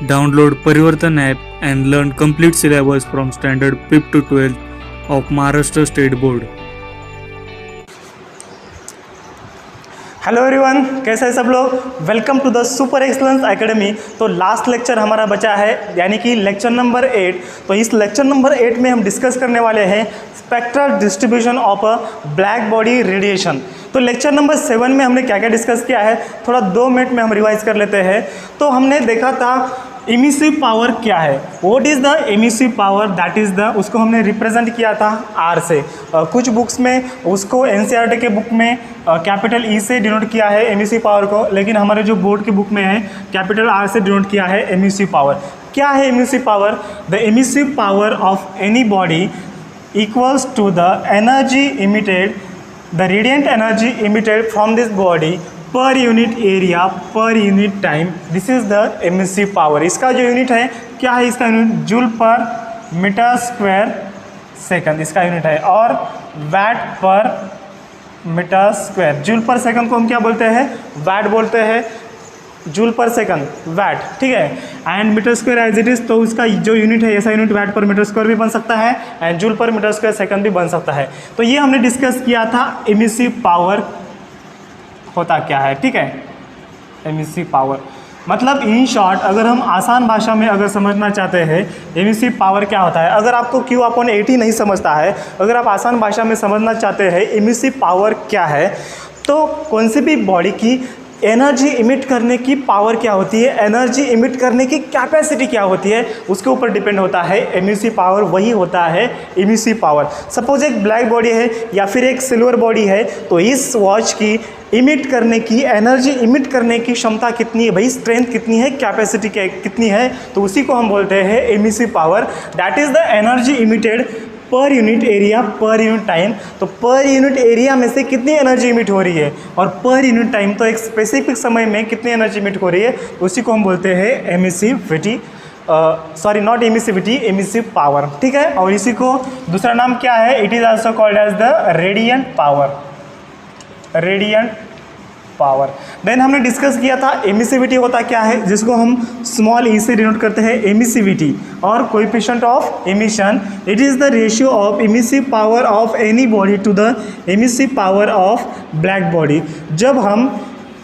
Download Parivartan app and learn complete syllabus from standard 5th to 12th of Maharashtra State Board. Hello everyone, कैसे हैं सब लोग। Welcome to the super excellence academy. तो last lecture हमारा बचा है, यानी कि लेक्चर नंबर 8। तो इस लेक्चर नंबर 8 में हम डिस्कस करने वाले हैं spectral distribution of a black body radiation. तो लेक्चर नंबर 7 में हमने क्या क्या डिस्कस किया है, थोड़ा 2 मिनट में हम रिवाइज कर लेते हैं। तो हमने देखा था इमिसिव पावर क्या है, what is the emissive power, that is the, उसको हमने रिप्रेजेंट किया था आर से। कुछ बुक्स में उसको एनसीईआरटी के बुक में कैपिटल ई से डिनोट किया है इमिसिव पावर को, लेकिन हमारे जो बोर्ड की बुक में है कैपिटल आर से डिनोट किया है इमिसिव पावर। क्या है emissive power? The emissive power of any body equals to the energy emitted, the radiant energy emitted from this body per unit area per unit time. This is the emissive power. इसका जो unit है क्या है, इसका unit joule per metre square second इसका unit है, और watt per metre square. Joule per second को हम क्या बोलते हैं, वैट बोलते हैं, जूल पर सेकंड वैट, ठीक है। And metre square as it is, तो उसका जो यूनिट है ऐसा unit watt per metre square भी बन सकता है and joule per metre square second भी बन सकता है। तो ये हमने डिस्कस किया था इमिसिव पावर होता क्या है, ठीक है। इमिसिव पावर मतलब इन शॉर्ट, अगर हम आसान भाषा में अगर समझना चाहते हैं इमिसिव पावर क्या होता है, अगर आपको Q/80 नहीं समझता है, अगर आप आसान भाषा में समझना चाहते हैं इमिसिव पावर क्या है, तो कौन सी भी बॉडी की एनर्जी इमिट करने की पावर क्या होती है, एनर्जी इमिट करने की कैपेसिटी क्या होती है, उसके ऊपर डिपेंड होता है एमिसिव पावर। वही होता है इमिसिव पावर। सपोज एक ब्लैक बॉडी है या फिर एक सिल्वर बॉडी है, तो इस वॉच की इमिट करने की, एनर्जी इमिट करने की क्षमता कितनी है भाई, स्ट्रेंथ कितनी है, कैपेसिटी कितनी है, तो उसी को हम बोलते हैं emissive power. That is the energy emitted per unit area per unit time. तो पर यूनिट एरिया में से कितनी एनर्जी इमिट हो रही है, और पर यूनिट टाइम, तो एक स्पेसिफिक समय में कितनी एनर्जी इमिट हो रही है, उसी को हम बोलते हैं emissivity, sorry not emissivity, emissive power, ठीक है। और इसी को दूसरा नाम क्या है, it is also called as the radiant power, radiant power. Then हमने डिस्कस किया था एमिसिविटी होता क्या है, जिसको हम स्मॉल ई से डिनोट करते हैं एमिसिविटी, और coefficient of emission, it is the ratio of emissive power of any body to the emissive power of black body. जब हम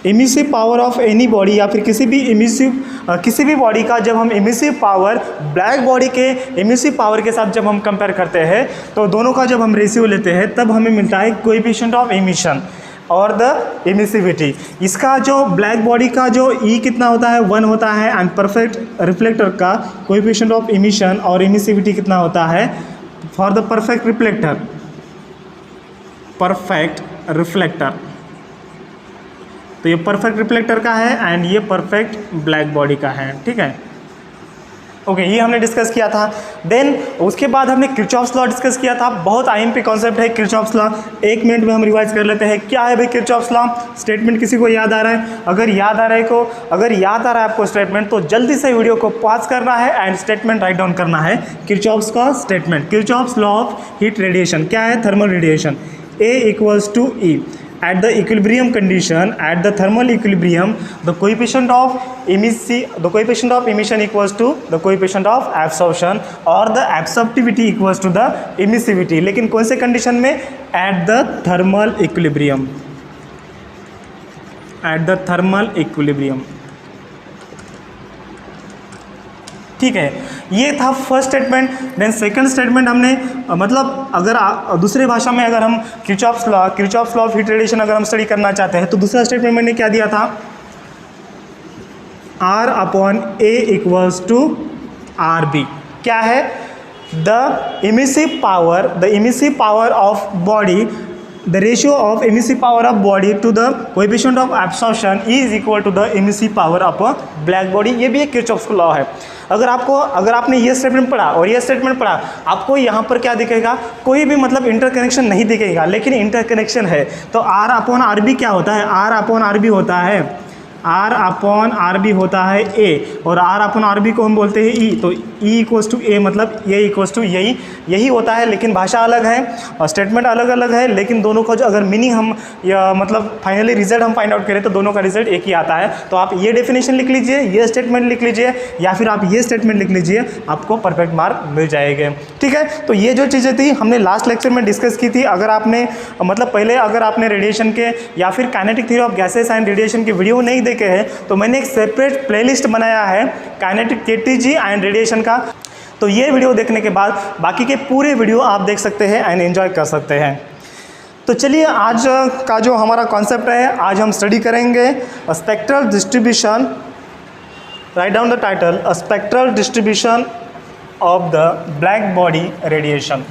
emissive power of any body या फिर किसी भी बॉडी का जब हम एमिसिव पावर ब्लैक बॉडी के एमिसिव पावर के साथ जब हम कंपेयर करते हैं, तो दोनों का जब हम रेशियो लेते हैं तब हमें मिलता है कोएफिशिएंट ऑफ एमिशन और द एमिसिविटी। इसका जो ब्लैक बॉडी का जो ई कितना होता है, 1 होता है, एंड परफेक्ट रिफ्लेक्टर का कोएफिशिएंट ऑफ एमिशन और एमिसिविटी कितना होता है for the perfect reflector, perfect reflector. तो ये परफेक्ट रिफ्लेक्टर का है एंड ये परफेक्ट ब्लैक बॉडी का है, ठीक है। ओके, ये हमने डिस्कस किया था। देन उसके बाद हमने किरचॉफ्स लॉ डिस्कस किया था। बहुत आईएमपी कॉन्सेप्ट है किरचॉफ्स लॉ। 1 मिनट में हम रिवाइज कर लेते हैं। क्या है भाई किरचॉफ्स लॉ? स्टेटमेंट किसी को याद आ रहा है? अगर याद आ रहा है आपको स्टेटमेंट, तो जल्दी से वीडियो को पॉज करना है एंड स्टेटमेंट राइट डाउन करना है। किरचॉफ्स का statement, Kirchhoff's law of heat radiation क्या है? Thermal radiation. A = E at the equilibrium condition, at the thermal equilibrium, the coefficient of emission equals to the coefficient of absorption, और the absorptivity equals to the emissivity। लेकिन कौन से condition में? at the thermal equilibrium, at the thermal equilibrium, ठीक है। ये था first statement. Then second statement हमने मतलब अगर दूसरे भाषा में अगर हम Kirchhoff's law of heat radiation अगर हम स्टडी करना चाहते हैं, तो दूसरा स्टेटमेंट मैंने क्या दिया था, R/A = RB। क्या है? The emissive power of body, the ratio of emissive power of body to the coefficient of absorption is equal to the emissive power of a black body। ये भी एक किरचॉफ्स का लॉ है। अगर आपने ये स्टेटमेंट पढ़ा और ये स्टेटमेंट पढ़ा, आपको यहाँ पर क्या दिखेगा, कोई भी मतलब इंटरकनेक्शन नहीं दिखेगा, लेकिन इंटरकनेक्शन है। तो R/RB क्या होता है? R/RB होता है आर अपॉन आर बी होता है ए, और आर अपॉन आर बी को हम बोलते हैं ई। तो ई इक्वल्स टू ए मतलब ए इक्वल्स टू यही होता है, लेकिन भाषा अलग है और स्टेटमेंट अलग अलग है, लेकिन दोनों का जो अगर मीनिंग हम या मतलब फाइनली रिजल्ट हम फाइंड आउट करें तो दोनों का रिजल्ट एक ही आता है। तो आप ये डेफिनेशन लिख लीजिए, ये स्टेटमेंट लिख लीजिए, या फिर आप ये स्टेटमेंट लिख लीजिए, आपको परफेक्ट मार्क मिल जाएंगे। ठीक है, तो ये जो चीज़ें थी हमने लास्ट लेक्चर में डिस्कस की थी। अगर आपने मतलब पहले अगर आपने रेडिएशन के या फिर kinetic theory of gases and radiation के वीडियो नहीं देखे हैं तो मैंने एक सेपरेट प्लेलिस्ट बनाया है काइनेटिक केटीजी एंड रेडिएशन का। तो ये वीडियो देखने के बाद बाकी के पूरे वीडियो आप देख सकते हैं एंड एंजॉय कर सकते हैं। तो चलिए आज का जो हमारा कॉन्सेप्ट है, आज हम स्टडी करेंगे spectral distribution. Right down the title, a spectral distribution of the black body radiation.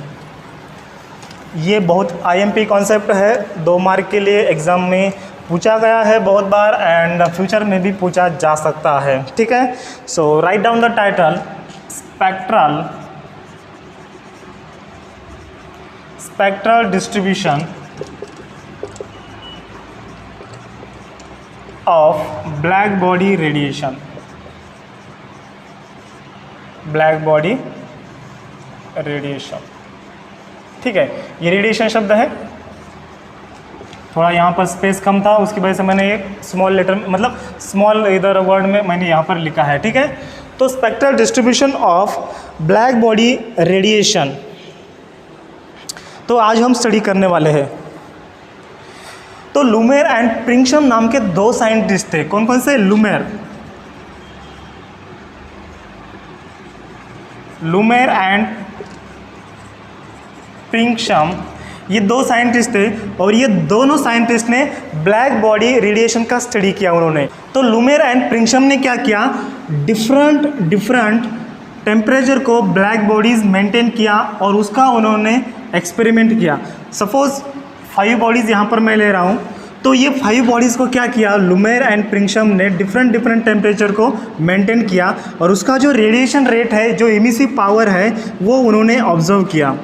ये बहुत आईएमपी कॉन्सेप्ट है, 2 मार्क के लिए एग्ज़ाम में पूछा गया है बहुत बार एंड फ्यूचर में भी पूछा जा सकता है। ठीक है, so write down the title, spectral distribution of black body radiation. Black body radiation, ठीक है, ये रेडिएशन शब्द है। थोड़ा यहाँ पर स्पेस कम था, उसकी वजह से मैंने एक स्मॉल लेटर मतलब स्मॉल इधर वर्ड में मैंने यहाँ पर लिखा है। ठीक है, तो spectral distribution of black body radiation, तो आज हम स्टडी करने वाले हैं। तो लूमेर एंड प्रिंगशम नाम के 2 साइंटिस्ट थे। कौन कौन से? लूमेर एंड प्रिंगशम, ये 2 साइंटिस्ट थे और ये दोनों साइंटिस्ट ने ब्लैक बॉडी रेडिएशन का स्टडी किया उन्होंने। तो लूमेर एंड प्रिंगशम ने क्या किया, डिफरेंट टेम्परेचर को ब्लैक बॉडीज़ मेंटेन किया और उसका उन्होंने एक्सपेरिमेंट किया। सपोज 5 बॉडीज़ यहाँ पर मैं ले रहा हूँ, तो ये 5 बॉडीज़ को क्या किया, लूमेर एंड प्रिंगशम ने डिफरेंट टेम्परेचर को मेंटेन किया और उसका जो रेडिएशन रेट है, जो एमिसिव पावर है, वो उन्होंने ऑब्जर्व किया।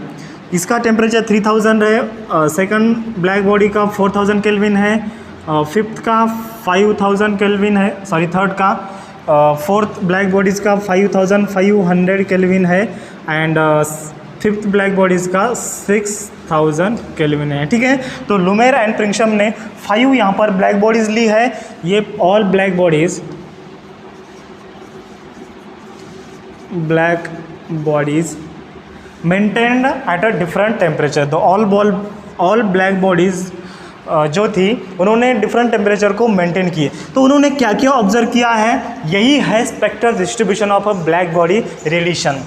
इसका टेम्परेचर 3000 है, सेकंड ब्लैक बॉडी का 4000 केल्विन है, फिफ्थ का 5000 केल्विन है, सॉरी थर्ड का, फोर्थ ब्लैक बॉडीज़ का 5500 केल्विन है एंड फिफ्थ ब्लैक बॉडीज़ का 6000 केल्विन है। ठीक है, तो लूमेर एंड प्रिंगशम ने 5 यहाँ पर ब्लैक बॉडीज़ ली है। ये all black bodies maintained at a different temperature. तो ऑल ब्लैक बॉडीज़ जो थी उन्होंने डिफरेंट टेम्परेचर को मेंटेन किए। तो उन्होंने क्या क्या ऑब्जर्व किया है, यही है spectral distribution of a black body radiation.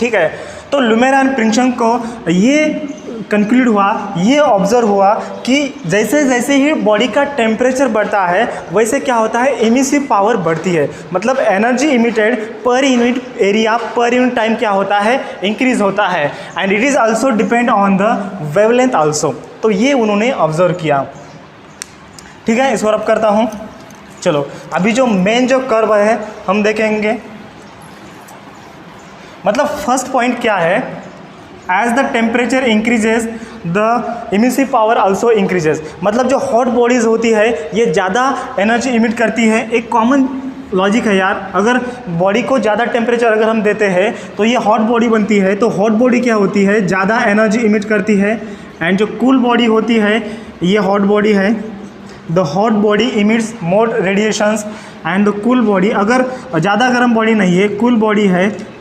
ठीक है, तो लूमेर एंड प्रिंगशम को ये कंक्लूड हुआ, ये ऑब्जर्व हुआ कि जैसे जैसे ही बॉडी का टेम्परेचर बढ़ता है वैसे क्या होता है, एमिसिव पावर बढ़ती है। मतलब energy emitted per unit area per unit time क्या होता है, इंक्रीज होता है and it is also depend on the wavelength also. तो ये उन्होंने ऑब्जर्व किया। ठीक है, इसको रब करता हूँ। चलो अभी जो मेन जो कर्व है हम देखेंगे। मतलब फर्स्ट पॉइंट क्या है, as the temperature increases the emissive power also increases. मतलब जो हॉट बॉडीज़ होती है ये ज़्यादा एनर्जी इमिट करती है। एक कॉमन लॉजिक है यार, अगर बॉडी को ज़्यादा टेम्परेचर अगर हम देते हैं तो ये हॉट बॉडी बनती है। तो हॉट बॉडी क्या होती है, ज़्यादा एनर्जी इमिट करती है एंड जो कूल बॉडी होती है ये हॉट बॉडी है। The hot body emits more radiations and the cool body, अगर ज़्यादा गर्म बॉडी नहीं है, कूल बॉडी है,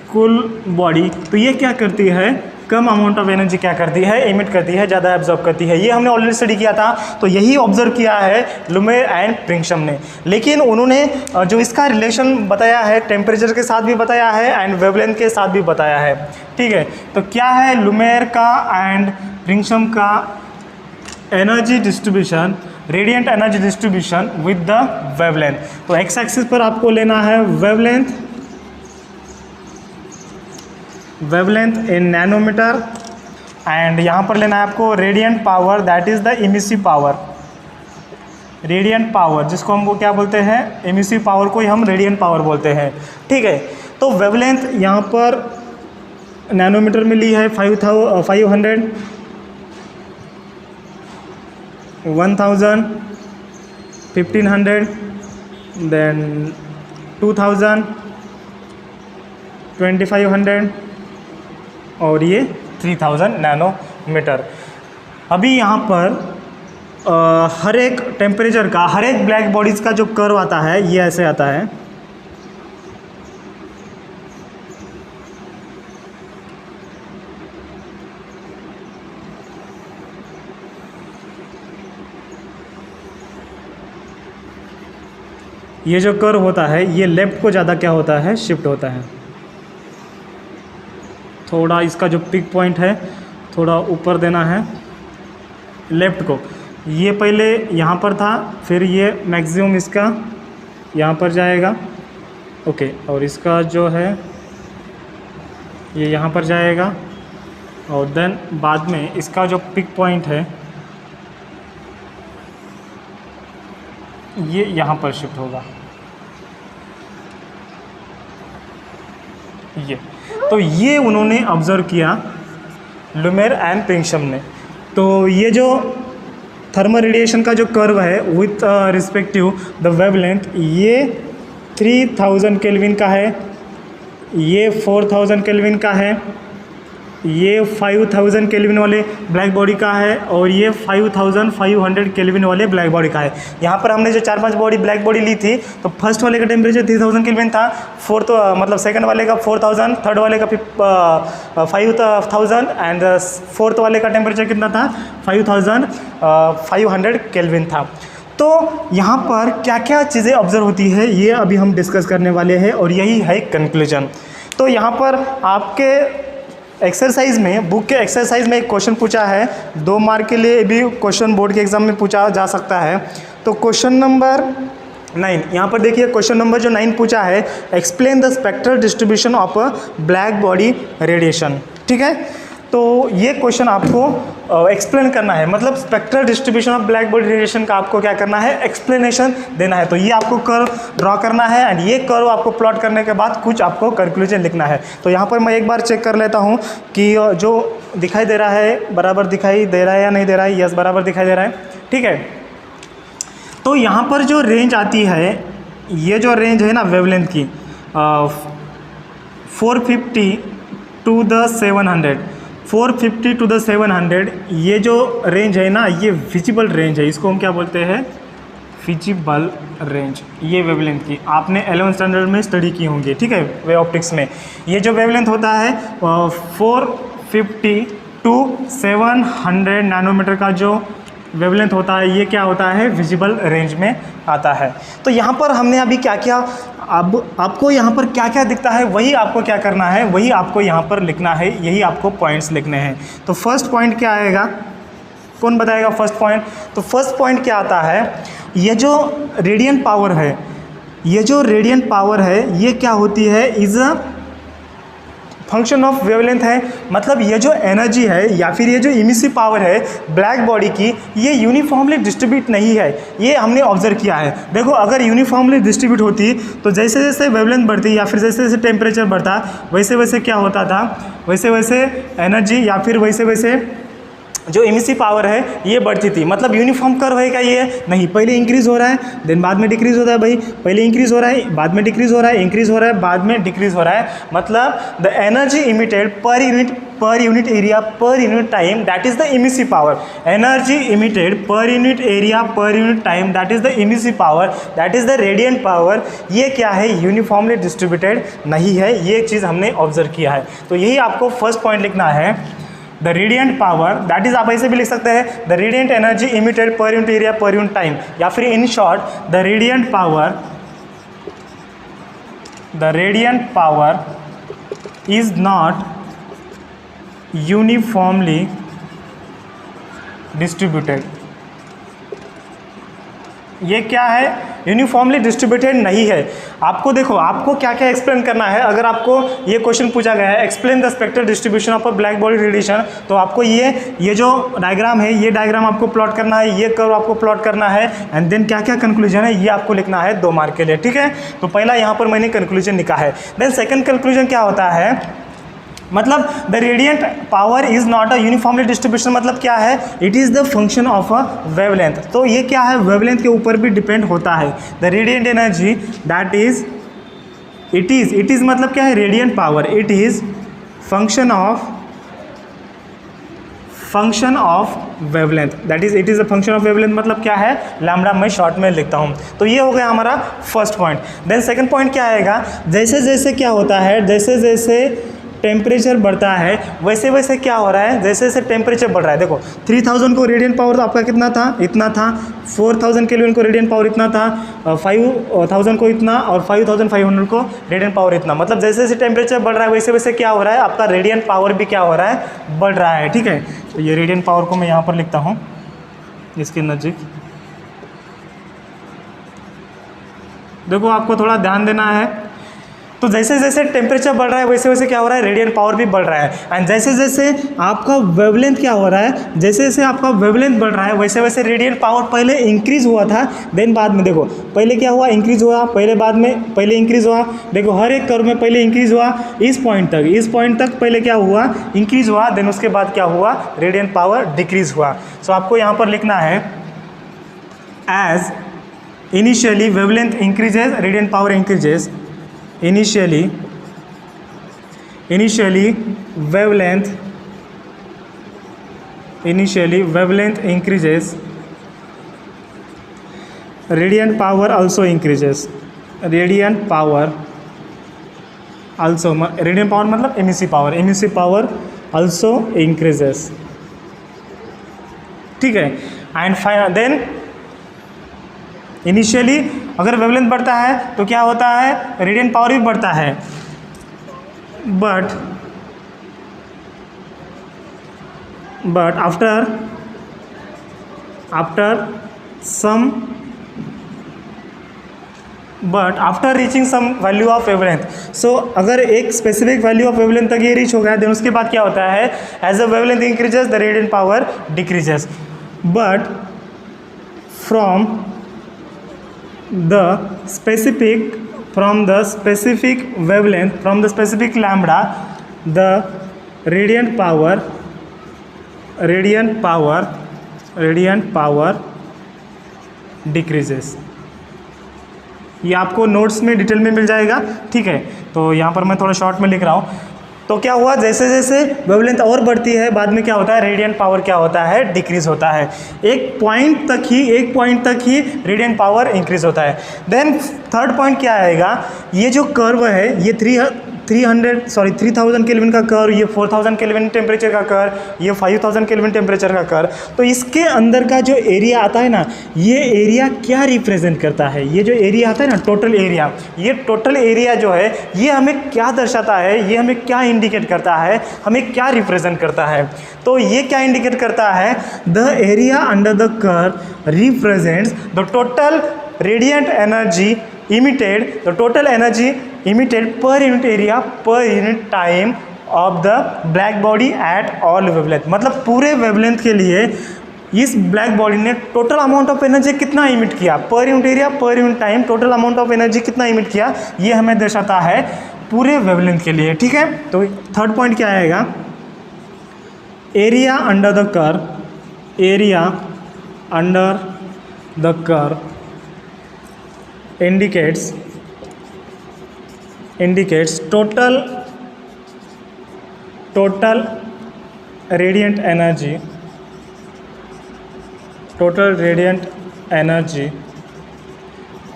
कूल बॉडी, तो ये क्या करती है, कम अमाउंट ऑफ एनर्जी क्या करती है, एमिट करती है, ज़्यादा एब्जॉर्ब करती है। ये हमने ऑलरेडी स्टडी किया था। तो यही ऑब्जर्व किया है लूमेर एंड प्रिंगशम ने। लेकिन उन्होंने जो इसका रिलेशन बताया है टेम्परेचर के साथ भी बताया है एंड वेवलेंथ के साथ भी बताया है। ठीक है, तो क्या है लूमेर का एंड प्रिंगशम का energy distribution, radiant energy distribution with the wavelength. तो एक्स एक्सिस पर आपको लेना है वेवलेंथ इन नैनोमीटर एंड यहाँ पर लेना है आपको radiant power, that is the emissive power. Radiant power जिसको हमको क्या बोलते हैं, एमिसिव पावर को ही हम रेडिएंट पावर बोलते हैं। ठीक है, तो वेवलेंथ यहाँ पर नैनोमीटर में ली है 500, 1000, 1500 देन 2000, 2500 और ये 3000 नैनोमीटर। अभी यहाँ पर हर एक टेम्परेचर का, हर एक ब्लैक बॉडीज़ का जो कर्व आता है ये ऐसे आता है। ये जो कर्व होता है ये लेफ़्ट को ज़्यादा क्या होता है, शिफ्ट होता है। थोड़ा इसका जो पिक पॉइंट है थोड़ा ऊपर देना है लेफ़्ट को। ये पहले यहाँ पर था, फिर ये मैक्सिमम इसका यहाँ पर जाएगा, ओके, और इसका जो है ये यहाँ पर जाएगा, और देन बाद में इसका जो पिक पॉइंट है ये यहाँ पर शिफ्ट होगा। ये उन्होंने ऑब्ज़र्व किया, लुमेर एंड प्रिंगशम ने। तो ये जो थर्मल रेडिएशन का जो कर्व है विथ रिस्पेक्टिव द वेवलेंथ, ये 3000 केल्विन का है, ये 4000 केल्विन का है, ये 5000 केल्विन वाले ब्लैक बॉडी का है, और ये 5500 केल्विन वाले ब्लैक बॉडी का है। यहाँ पर हमने जो 4-5 बॉडी ब्लैक बॉडी ली थी, तो फर्स्ट वाले का टेम्परेचर 3000 केल्विन था, फोर्थ मतलब सेकंड वाले का 4000, थर्ड वाले का 5000 एंड फोर्थ वाले का टेम्परेचर कितना था, 5500 केल्विन था। तो यहाँ पर क्या क्या चीज़ें ऑब्जर्व होती है ये अभी हम डिस्कस करने वाले हैं, और यही है कंक्लूजन। तो यहाँ पर आपके एक्सरसाइज में, बुक के एक्सरसाइज में एक क्वेश्चन पूछा है, 2 मार्क के लिए भी क्वेश्चन बोर्ड के एग्जाम में पूछा जा सकता है। तो क्वेश्चन नंबर 9, यहाँ पर देखिए क्वेश्चन नंबर जो 9 पूछा है, explain the spectral distribution of a black body radiation. ठीक है, तो ये क्वेश्चन आपको एक्सप्लेन करना है, मतलब spectral distribution of black body radiation का आपको क्या करना है, एक्सप्लेनेशन देना है। तो ये आपको कर्व ड्रॉ करना है, एंड ये कर्व आपको प्लॉट करने के बाद कुछ आपको कंक्लूजन लिखना है। तो यहाँ पर मैं एक बार चेक कर लेता हूँ कि जो दिखाई दे रहा है बराबर दिखाई दे रहा है या नहीं दे रहा है। यस, बराबर दिखाई दे रहा है। ठीक है, तो यहाँ पर जो रेंज आती है, ये जो रेंज है ना वेवलेंथ की 450 टू द 700, 450 टू द 700, ये जो रेंज है ना, ये विजिबल रेंज है। इसको हम क्या बोलते हैं, विजिबल रेंज। ये वेवलेंथ की आपने 11th स्टैंडर्ड में स्टडी की होंगी। ठीक है, वे ऑप्टिक्स में ये जो वेवलेंथ होता है 450 टू 700 नैनोमीटर का जो वेवलेंथ होता है, ये क्या होता है, विजिबल रेंज में आता है। तो यहाँ पर हमने अभी क्या क्या, अब आपको यहाँ पर क्या क्या दिखता है वही आपको क्या करना है, वही आपको यहाँ पर लिखना है, यही आपको पॉइंट्स लिखने हैं। तो फर्स्ट पॉइंट क्या आएगा, कौन बताएगा फर्स्ट पॉइंट? तो फर्स्ट पॉइंट क्या आता है, ये जो रेडियंट पावर है, ये जो रेडियंट पावर है ये क्या होती है, is a function of wavelength है। मतलब ये जो एनर्जी है या फिर ये जो इमिसिव पावर है ब्लैक बॉडी की, ये यूनिफॉर्मली डिस्ट्रीब्यूट नहीं है, ये हमने ऑब्जर्व किया है। देखो, अगर यूनिफॉर्मली डिस्ट्रीब्यूट होती तो जैसे जैसे वेवलेंथ बढ़ती या फिर जैसे जैसे टेम्परेचर बढ़ता, वैसे वैसे क्या होता था, वैसे वैसे एनर्जी या फिर वैसे वैसे जो इमिसिव पावर है ये बढ़ती थी। मतलब यूनिफॉर्म कर्व है क्या ये? नहीं, पहले इंक्रीज़ हो रहा है देन बाद में डिक्रीज़ होता है। भाई पहले इंक्रीज़ हो रहा है बाद में डिक्रीज़ हो रहा है, इंक्रीज़ हो रहा है बाद में डिक्रीज़ हो रहा है। मतलब the energy emitted per unit area per unit time, that is the emissive power. Energy emitted per unit area per unit time, that is the emissive power, that is the radiant power. ये क्या है, uniformly distributed नहीं है, ये चीज़ हमने observe किया है। तो यही आपको फर्स्ट पॉइंट लिखना है, the radiant power, that is आप ऐसे भी लिख सकते हैं the radiant energy emitted per unit area per unit time, या फिर in short the radiant power is not uniformly distributed. ये क्या है, यूनिफॉर्मली डिस्ट्रीब्यूटेड नहीं है। आपको देखो, आपको क्या क्या एक्सप्लेन करना है। अगर आपको ये क्वेश्चन पूछा गया है explain the spectral distribution of a black body radiation, तो आपको ये जो डायग्राम है ये डायग्राम आपको प्लॉट करना है, ये कर्व आपको प्लॉट करना है, एंड देन क्या क्या कंक्लूजन है ये आपको लिखना है 2 मार्क के लिए। ठीक है, तो पहला यहाँ पर मैंने कंक्लूजन लिखा है। देन सेकेंड कंक्लूजन क्या होता है, मतलब the radiant power is not a uniformly distribution, मतलब क्या है, it is the function of a wavelength. तो ये क्या है, वेवलेंथ के ऊपर भी डिपेंड होता है। The radiant energy that is it is मतलब क्या है, radiant power, it is function of wavelength, that is it is a function of wavelength, मतलब क्या है, लैम्डा मैं शॉर्ट में लिखता हूँ। तो ये हो गया हमारा first point. Then second point क्या आएगा, जैसे जैसे क्या होता है, जैसे जैसे टेम्परेचर बढ़ता है वैसे वैसे क्या हो रहा है, जैसे जैसे टेम्परेचर बढ़ रहा है। देखो 3000 को रेडियंट पावर तो आपका कितना था, इतना था। 4000 केल्विन को रेडियंट पावर इतना था, 5000 को इतना, और 5500 को रेडियंट पावर इतना। मतलब जैसे जैसे टेम्परेचर बढ़ रहा है वैसे वैसे क्या हो रहा है, आपका रेडियंट पावर भी क्या हो रहा है, बढ़ रहा है। ठीक है, तो ये रेडियंट पावर को मैं यहाँ पर लिखता हूँ इसके नज़दीक। देखो आपको थोड़ा ध्यान देना है। तो जैसे जैसे टेम्परेचर बढ़ रहा है वैसे वैसे क्या हो रहा है, रेडियंट पावर भी बढ़ रहा है। एंड जैसे जैसे आपका वेवलेंथ क्या हो रहा है, जैसे जैसे आपका वेवलेंथ बढ़ रहा है वैसे वैसे रेडियंट पावर पहले इंक्रीज हुआ था, देन बाद में देखो पहले क्या हुआ, इंक्रीज हुआ, पहले बाद में पहले इंक्रीज हुआ। देखो हर एक कर्व में पहले इंक्रीज हुआ इस पॉइंट तक पहले क्या हुआ, इंक्रीज हुआ, देन उसके बाद क्या हुआ, रेडियंट पावर डिक्रीज हुआ। सो आपको यहाँ पर लिखना है as initially wavelength increases, radiant power increases. Initially wavelength increases, radiant power also increases, radiant power मतलब emissive power also increases। ठीक है, एंड देन इनिशियली अगर वेवलेंथ बढ़ता है तो क्या होता है, रेडियंट पावर भी बढ़ता है, but after reaching some value of wavelength. So अगर एक स्पेसिफिक वैल्यू ऑफ वेवलेंथ तक ये रीच हो गया, देन उसके बाद क्या होता है, as a wavelength increases the radiant power decreases, but from the specific wavelength, from the specific lambda, the radiant power decreases। ये आपको नोट्स में डिटेल में मिल जाएगा। ठीक है, तो यहाँ पर मैं थोड़ा शॉर्ट में लिख रहा हूँ। तो क्या हुआ, जैसे जैसे वेवलेंथ और बढ़ती है बाद में क्या होता है, रेडियंट पावर क्या होता है, डिक्रीज होता है। एक पॉइंट तक ही रेडियंट पावर इंक्रीज होता है। देन थर्ड पॉइंट क्या आएगा, ये जो कर्व है ये 3000 केल्विन का कर्व, ये 4000 केल्विन टेम्परेचर का कर्व, ये 5000 केल्विन टेम्परेचर का कर्व। तो इसके अंदर का जो एरिया आता है ना, ये एरिया क्या रिप्रेजेंट करता है, ये जो एरिया आता है ना टोटल एरिया, ये टोटल एरिया जो है ये हमें क्या दर्शाता है, ये हमें क्या इंडिकेट करता है, हमें क्या रिप्रेजेंट करता है। तो ये क्या इंडिकेट करता है, the area under the curve represents the total radiant energy emitted, the total energy emitted per unit area per unit time of the black body at all wavelength। मतलब पूरे वेवलेंथ के लिए इस ब्लैक बॉडी ने total amount of energy कितना emit किया, पर unit area per unit time total amount of energy कितना इमिट किया, ये हमें दर्शाता है पूरे वेवलेंथ के लिए। ठीक है, तो थर्ड पॉइंट क्या आएगा, area under the curve indicates total radiant energy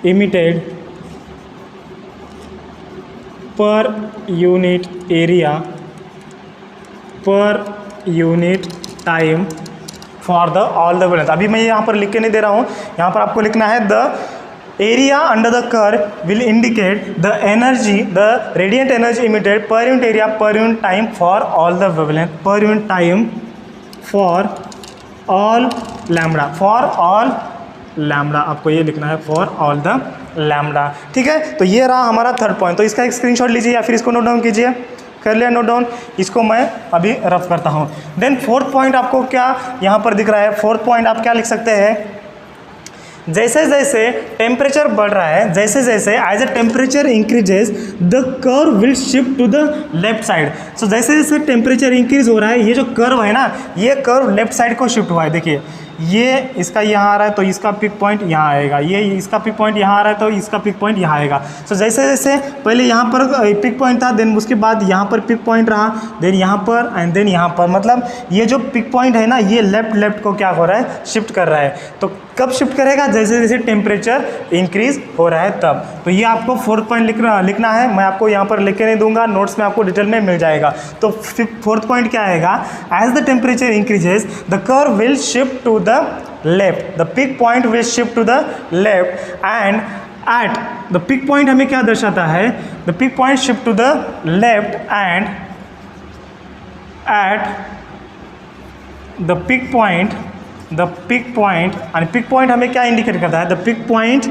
emitted per unit area per unit time for the all the wavelength। अभी मैं यहाँ पर लिख के नहीं दे रहा हूँ, यहाँ पर आपको लिखना है the area under the curve will indicate the radiant energy emitted per unit area per unit time for all the wavelength, per unit time for all lambda, आपको ये लिखना है for all the lambda। ठीक है, तो ये रहा हमारा थर्ड पॉइंट। तो इसका एक स्क्रीनशॉट लीजिए या फिर इसको नोट डाउन कीजिए। कर लिया नोट डाउन, इसको मैं अभी रफ करता हूँ। देन फोर्थ पॉइंट आपको क्या यहाँ पर दिख रहा है, फोर्थ पॉइंट आप क्या लिख सकते हैं, जैसे जैसे टेम्परेचर बढ़ रहा है, जैसे जैसे as a temperature increases the curve will shift to the left side. So जैसे जैसे टेम्परेचर इंक्रीज हो रहा है, ये जो कर्व है ना, ये कर्व लेफ्ट साइड को शिफ्ट हुआ है। देखिए ये इसका यहाँ आ रहा है तो इसका पिक पॉइंट यहाँ आएगा, ये इसका पिक पॉइंट यहाँ आ रहा है तो इसका पिक पॉइंट यहाँ आएगा। सो जैसे जैसे पहले यहाँ पर पिक पॉइंट था, देन उसके बाद यहाँ पर पिक पॉइंट रहा, देन यहाँ पर एंड देन यहाँ पर, मतलब ये जो पिक पॉइंट है ना, ये लेफ्ट को क्या हो रहा है, शिफ्ट कर रहा है। तो कब शिफ्ट करेगा, जैसे जैसे टेम्परेचर इंक्रीज हो रहा है तब। तो ये आपको 4th पॉइंट लिखना है, मैं आपको यहाँ पर लिख के नहीं दूंगा, नोट्स में आपको डिटेल में मिल जाएगा। तो 4th पॉइंट क्या आएगा, as the temperature increases the curve will shift to the left, the peak point will shift to the left and at the peak point हमें क्या दर्शाता है, the peak point shift to the left and at the peak point and peak point हमें क्या indicate करता है, the peak point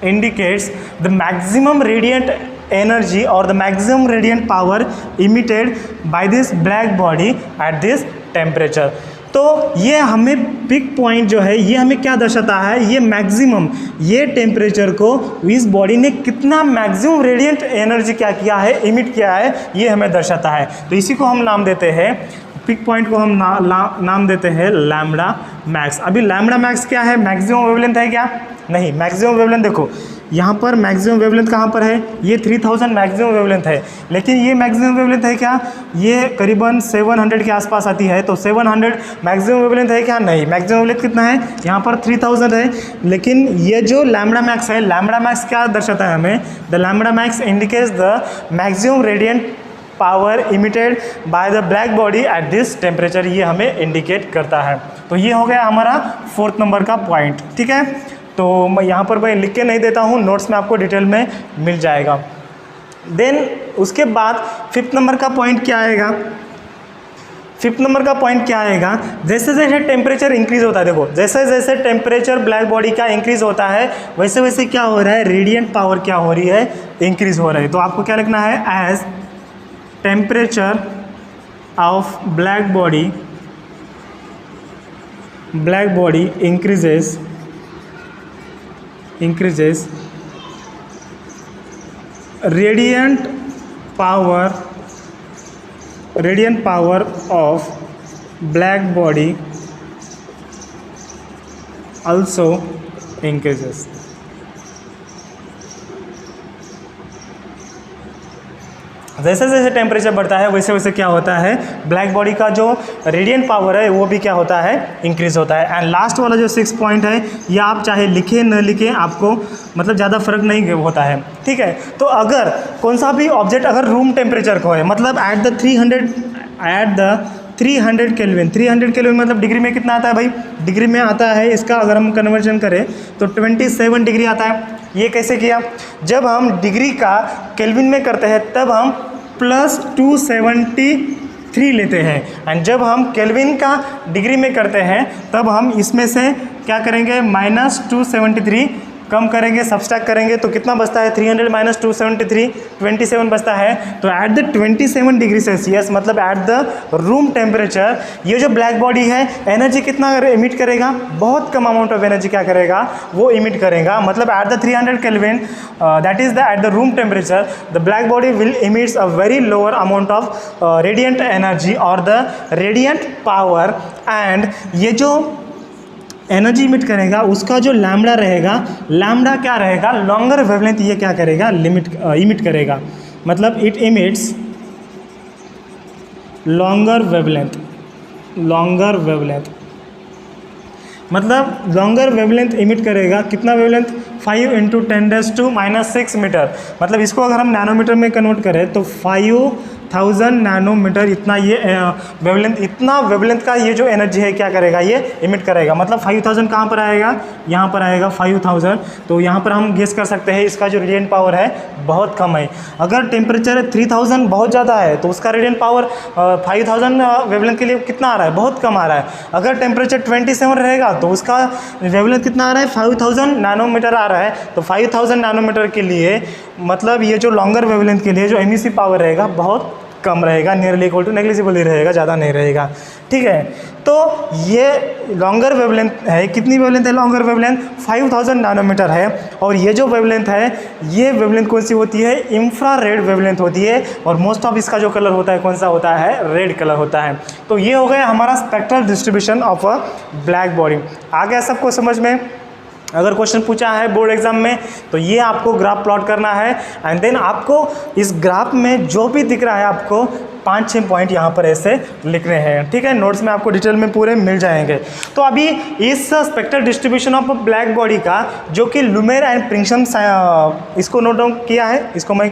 indicates the maximum radiant energy or the maximum radiant power emitted by this black body at this temperature। तो ये हमें pick point जो है, ये हमें क्या दर्शाता है, ये मैक्सिमम, ये टेम्परेचर को इस बॉडी ने कितना मैक्सिमम रेडिएंट एनर्जी क्या किया है, इमिट किया है, ये हमें दर्शाता है। तो इसी को हम नाम देते हैं, पिक पॉइंट को हम नाम देते हैं लैम्बडा मैक्स। अभी लैम्बडा मैक्स क्या है, मैक्सिमम वेवलेंथ है क्या, नहीं। मैक्सिमम वेवलेंथ देखो यहाँ पर मैक्सिमम वेवलेंथ कहाँ पर है, ये 3000 मैक्सिमम वेवलेंथ है, लेकिन ये मैक्सिमम वेवलेंथ है क्या, ये करीबन 700 के आसपास आती है। तो 700 मैक्सिमम वेवलेंथ है क्या, नहीं। मैक्सिमम वेवलेंथ कितना है, यहाँ पर 3000 है, लेकिन ये जो लैम्बडा मैक्स है, लैम्बडा मैक्स क्या दर्शाता है हमें, the lambda max indicates the maximum radiant power emitted by the black body at this temperature, ये हमें इंडिकेट करता है। तो ये हो गया हमारा 4th नंबर का पॉइंट, ठीक है। तो मैं यहाँ पर मैं लिख के नहीं देता हूँ, नोट्स में आपको डिटेल में मिल जाएगा। देन उसके बाद 5th नंबर का पॉइंट क्या आएगा, 5th नंबर का पॉइंट क्या आएगा, जैसे जैसे टेम्परेचर इंक्रीज होता है, देखो जैसे जैसे टेम्परेचर ब्लैक बॉडी का इंक्रीज होता है, वैसे वैसे क्या हो रहा है, रेडिएंट पावर क्या हो रही है, इंक्रीज हो रही है। तो आपको क्या लिखना है, as temperature of black body increases radiant power of black body also increases। जैसे जैसे टेम्परेचर बढ़ता है, वैसे वैसे क्या होता है, ब्लैक बॉडी का जो रेडिएंट पावर है वो भी क्या होता है, इंक्रीज होता है। एंड लास्ट वाला जो 6th पॉइंट है, ये आप चाहे लिखें न लिखें, आपको मतलब ज़्यादा फर्क नहीं होता है, ठीक है। तो अगर कौन सा भी ऑब्जेक्ट अगर रूम टेम्परेचर को है, मतलब एट द 300 केल्विन, 300 केल्विन मतलब डिग्री में कितना आता है भाई, डिग्री में आता है, इसका अगर हम कन्वर्जन करें तो 27 डिग्री आता है। ये कैसे किया, जब हम डिग्री का केल्विन में करते हैं तब हम +273 लेते हैं, एंड जब हम केल्विन का डिग्री में करते हैं तब हम इसमें से क्या करेंगे, -273 कम करेंगे, सब्सट्रैक्ट करेंगे तो कितना बचता है, 300 - 273 27 बचता है। तो एट द 27 डिग्री सेल्सियस, मतलब एट द रूम टेम्परेचर, ये जो ब्लैक बॉडी है एनर्जी कितना इमिट करेगा, बहुत कम अमाउंट ऑफ एनर्जी क्या करेगा, वो इमिट करेगा। मतलब at the 300 kelvin, that is the at the room temperature, the black body will emits a very lower amount of radiant energy और द रेडिएंट पावर, एंड ये जो एनर्जी इमिट करेगा उसका जो लैम्बडा रहेगा, लैम्बडा क्या रहेगा, लॉन्गर वेवलेंथ, ये क्या करेगा, इमिट करेगा। मतलब इट इमिट्स लॉन्गर वेवलेंथ, मतलब लॉन्गर वेवलेंथ इमिट करेगा। कितना वेवलेंथ, 5 × 10⁻⁻⁶ मीटर। मतलब इसको अगर हम नैनोमीटर में कन्वर्ट करें तो 5000 नैनोमीटर इतना ये वेवलेंथ, इतना वेवलेंथ का ये जो एनर्जी है क्या करेगा, ये इमिट करेगा। मतलब 5000 कहाँ पर आएगा, यहाँ पर आएगा 5000। तो यहाँ पर हम गेस कर सकते हैं इसका जो रेडिएंट पावर है बहुत कम है। अगर टेम्परेचर 3000 बहुत ज़्यादा है तो उसका रेडिएंट पावर 5000 वेवलेंथ के लिए कितना आ रहा है, बहुत कम आ रहा है। अगर टेम्परेचर 27 रहेगा तो उसका वेवलेंथ कितना आ रहा है, 5000 नैनोमीटर आ रहा है। तो 5000 नैनोमीटर के लिए मतलब ये जो लॉन्गर वेवलेंथ के लिए जो एमिसिव पावर रहेगा बहुत कम रहेगा, नियरली इक्वल टू नेग्लिजिबल ही रहेगा, ज़्यादा नहीं रहेगा। ठीक है, तो ये लॉन्गर वेवलेंथ है, कितनी वेवलेंथ है लॉन्गर वेवलेंथ, 5000 नैनोमीटर है। और ये जो वेवलेंथ है, ये वेवलेंथ कौन सी होती है, इंफ्रारेड वेवलेंथ होती है। और मोस्ट ऑफ इसका जो कलर होता है कौन सा होता है, रेड कलर होता है। तो ये हो गया हमारा spectral distribution of a black body. आ गया सबको समझ में? अगर क्वेश्चन पूछा है बोर्ड एग्जाम में तो ये आपको ग्राफ प्लॉट करना है, एंड देन आपको इस ग्राफ में जो भी दिख रहा है आपको 5-6 पॉइंट यहाँ पर ऐसे लिखने हैं। ठीक है, नोट्स में आपको डिटेल में पूरे मिल जाएंगे। तो अभी इस spectral distribution of black body का जो कि लुमेर एंड प्रिंगसम, इसको नोट डाउन किया है, इसको मैं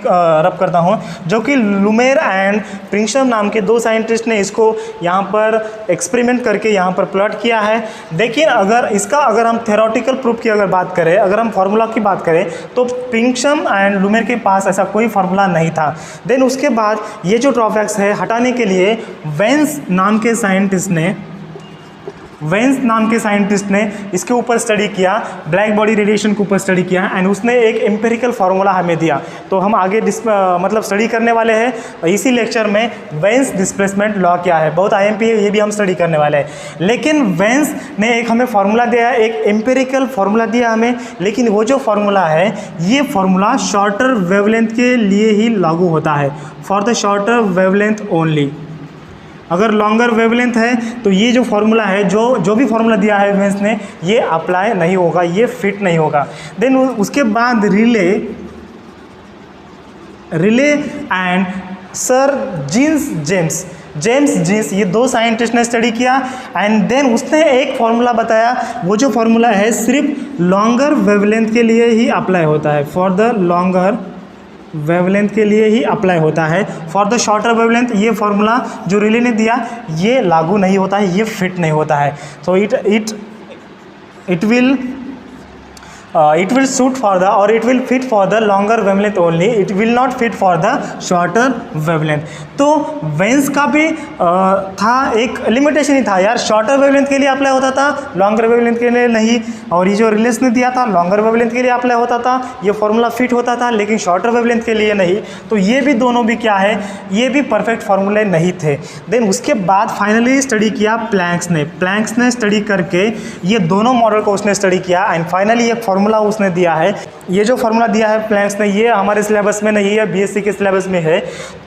रब करता हूँ, जो कि लुमेर एंड प्रिंगसम नाम के 2 साइंटिस्ट ने इसको यहाँ पर एक्सपेरिमेंट करके यहाँ पर प्लॉट किया है। देखिए अगर हम थ्योरेटिकल प्रूफ की अगर बात करें, अगर हम फार्मूला की बात करें तो प्रिंगसम एंड लुमेर के पास ऐसा कोई फार्मूला नहीं था। देन उसके बाद ये जो ड्रॉबैक्स हटाने के लिए वेन्स नाम के साइंटिस्ट ने इसके ऊपर स्टडी किया, ब्लैक बॉडी रेडिएशन के ऊपर स्टडी किया, एंड उसने एक एम्पिरिकल फार्मूला हमें दिया। तो हम आगे मतलब स्टडी करने वाले हैं इसी लेक्चर में वेन्स डिस्प्लेसमेंट लॉ क्या है। बहुत आईएमपी है, ये भी हम स्टडी करने वाले हैं। लेकिन वेन्स ने एक हमें फार्मूला दिया है, एक एम्पिरिकल फार्मूला दिया हमें, लेकिन वो जो फार्मूला है ये फार्मूला शॉर्टर वेवलेंथ के लिए ही लागू होता है, for the shorter wavelength only. अगर लॉन्गर वेवलेंथ है तो ये जो फार्मूला है, जो भी फार्मूला दिया है वेन्स ने, ये अप्लाई नहीं होगा, ये फिट नहीं होगा। देन उसके बाद Rayleigh and sir James Jeans, ये 2 साइंटिस्ट ने स्टडी किया, एंड देन उसने एक फार्मूला बताया। वो जो फार्मूला है सिर्फ लॉन्गर वेवलेंथ के लिए ही अप्लाई होता है, फॉर द लॉन्गर वेवलेंथ के लिए ही अप्लाई होता है। फॉर द शॉर्टर वेवलेंथ ये फार्मूला जो रिले ने दिया ये लागू नहीं होता है, ये फिट नहीं होता है। सो it will suit for the or it will fit for the longer wavelength only, it will not fit for the shorter wavelength। तो वेन्स का भी था एक लिमिटेशन ही था यार, शॉर्टर वेवलेंथ के लिए अप्लाई होता था, लॉन्गर वेवलेंथ के लिए नहीं। और ये जो रिलेस ने दिया था लॉन्गर वेवलेंथ के लिए अप्लाई होता था, ये फॉर्मूला फिट होता था, लेकिन शॉर्टर वेवलेंथ के लिए नहीं। तो ये भी दोनों भी क्या है, ये भी परफेक्ट फार्मूले नहीं थे। देन उसके बाद फाइनली स्टडी किया प्लैंक्स ने स्टडी करके ये दोनों मॉडल को उसने स्टडी किया, एंड फाइनली एक फार्मूला उसने दिया है। ये जो फार्मूला दिया है प्लैंक्स ने, ये हमारे सिलेबस में नहीं है, बीएससी के सिलेबस में है।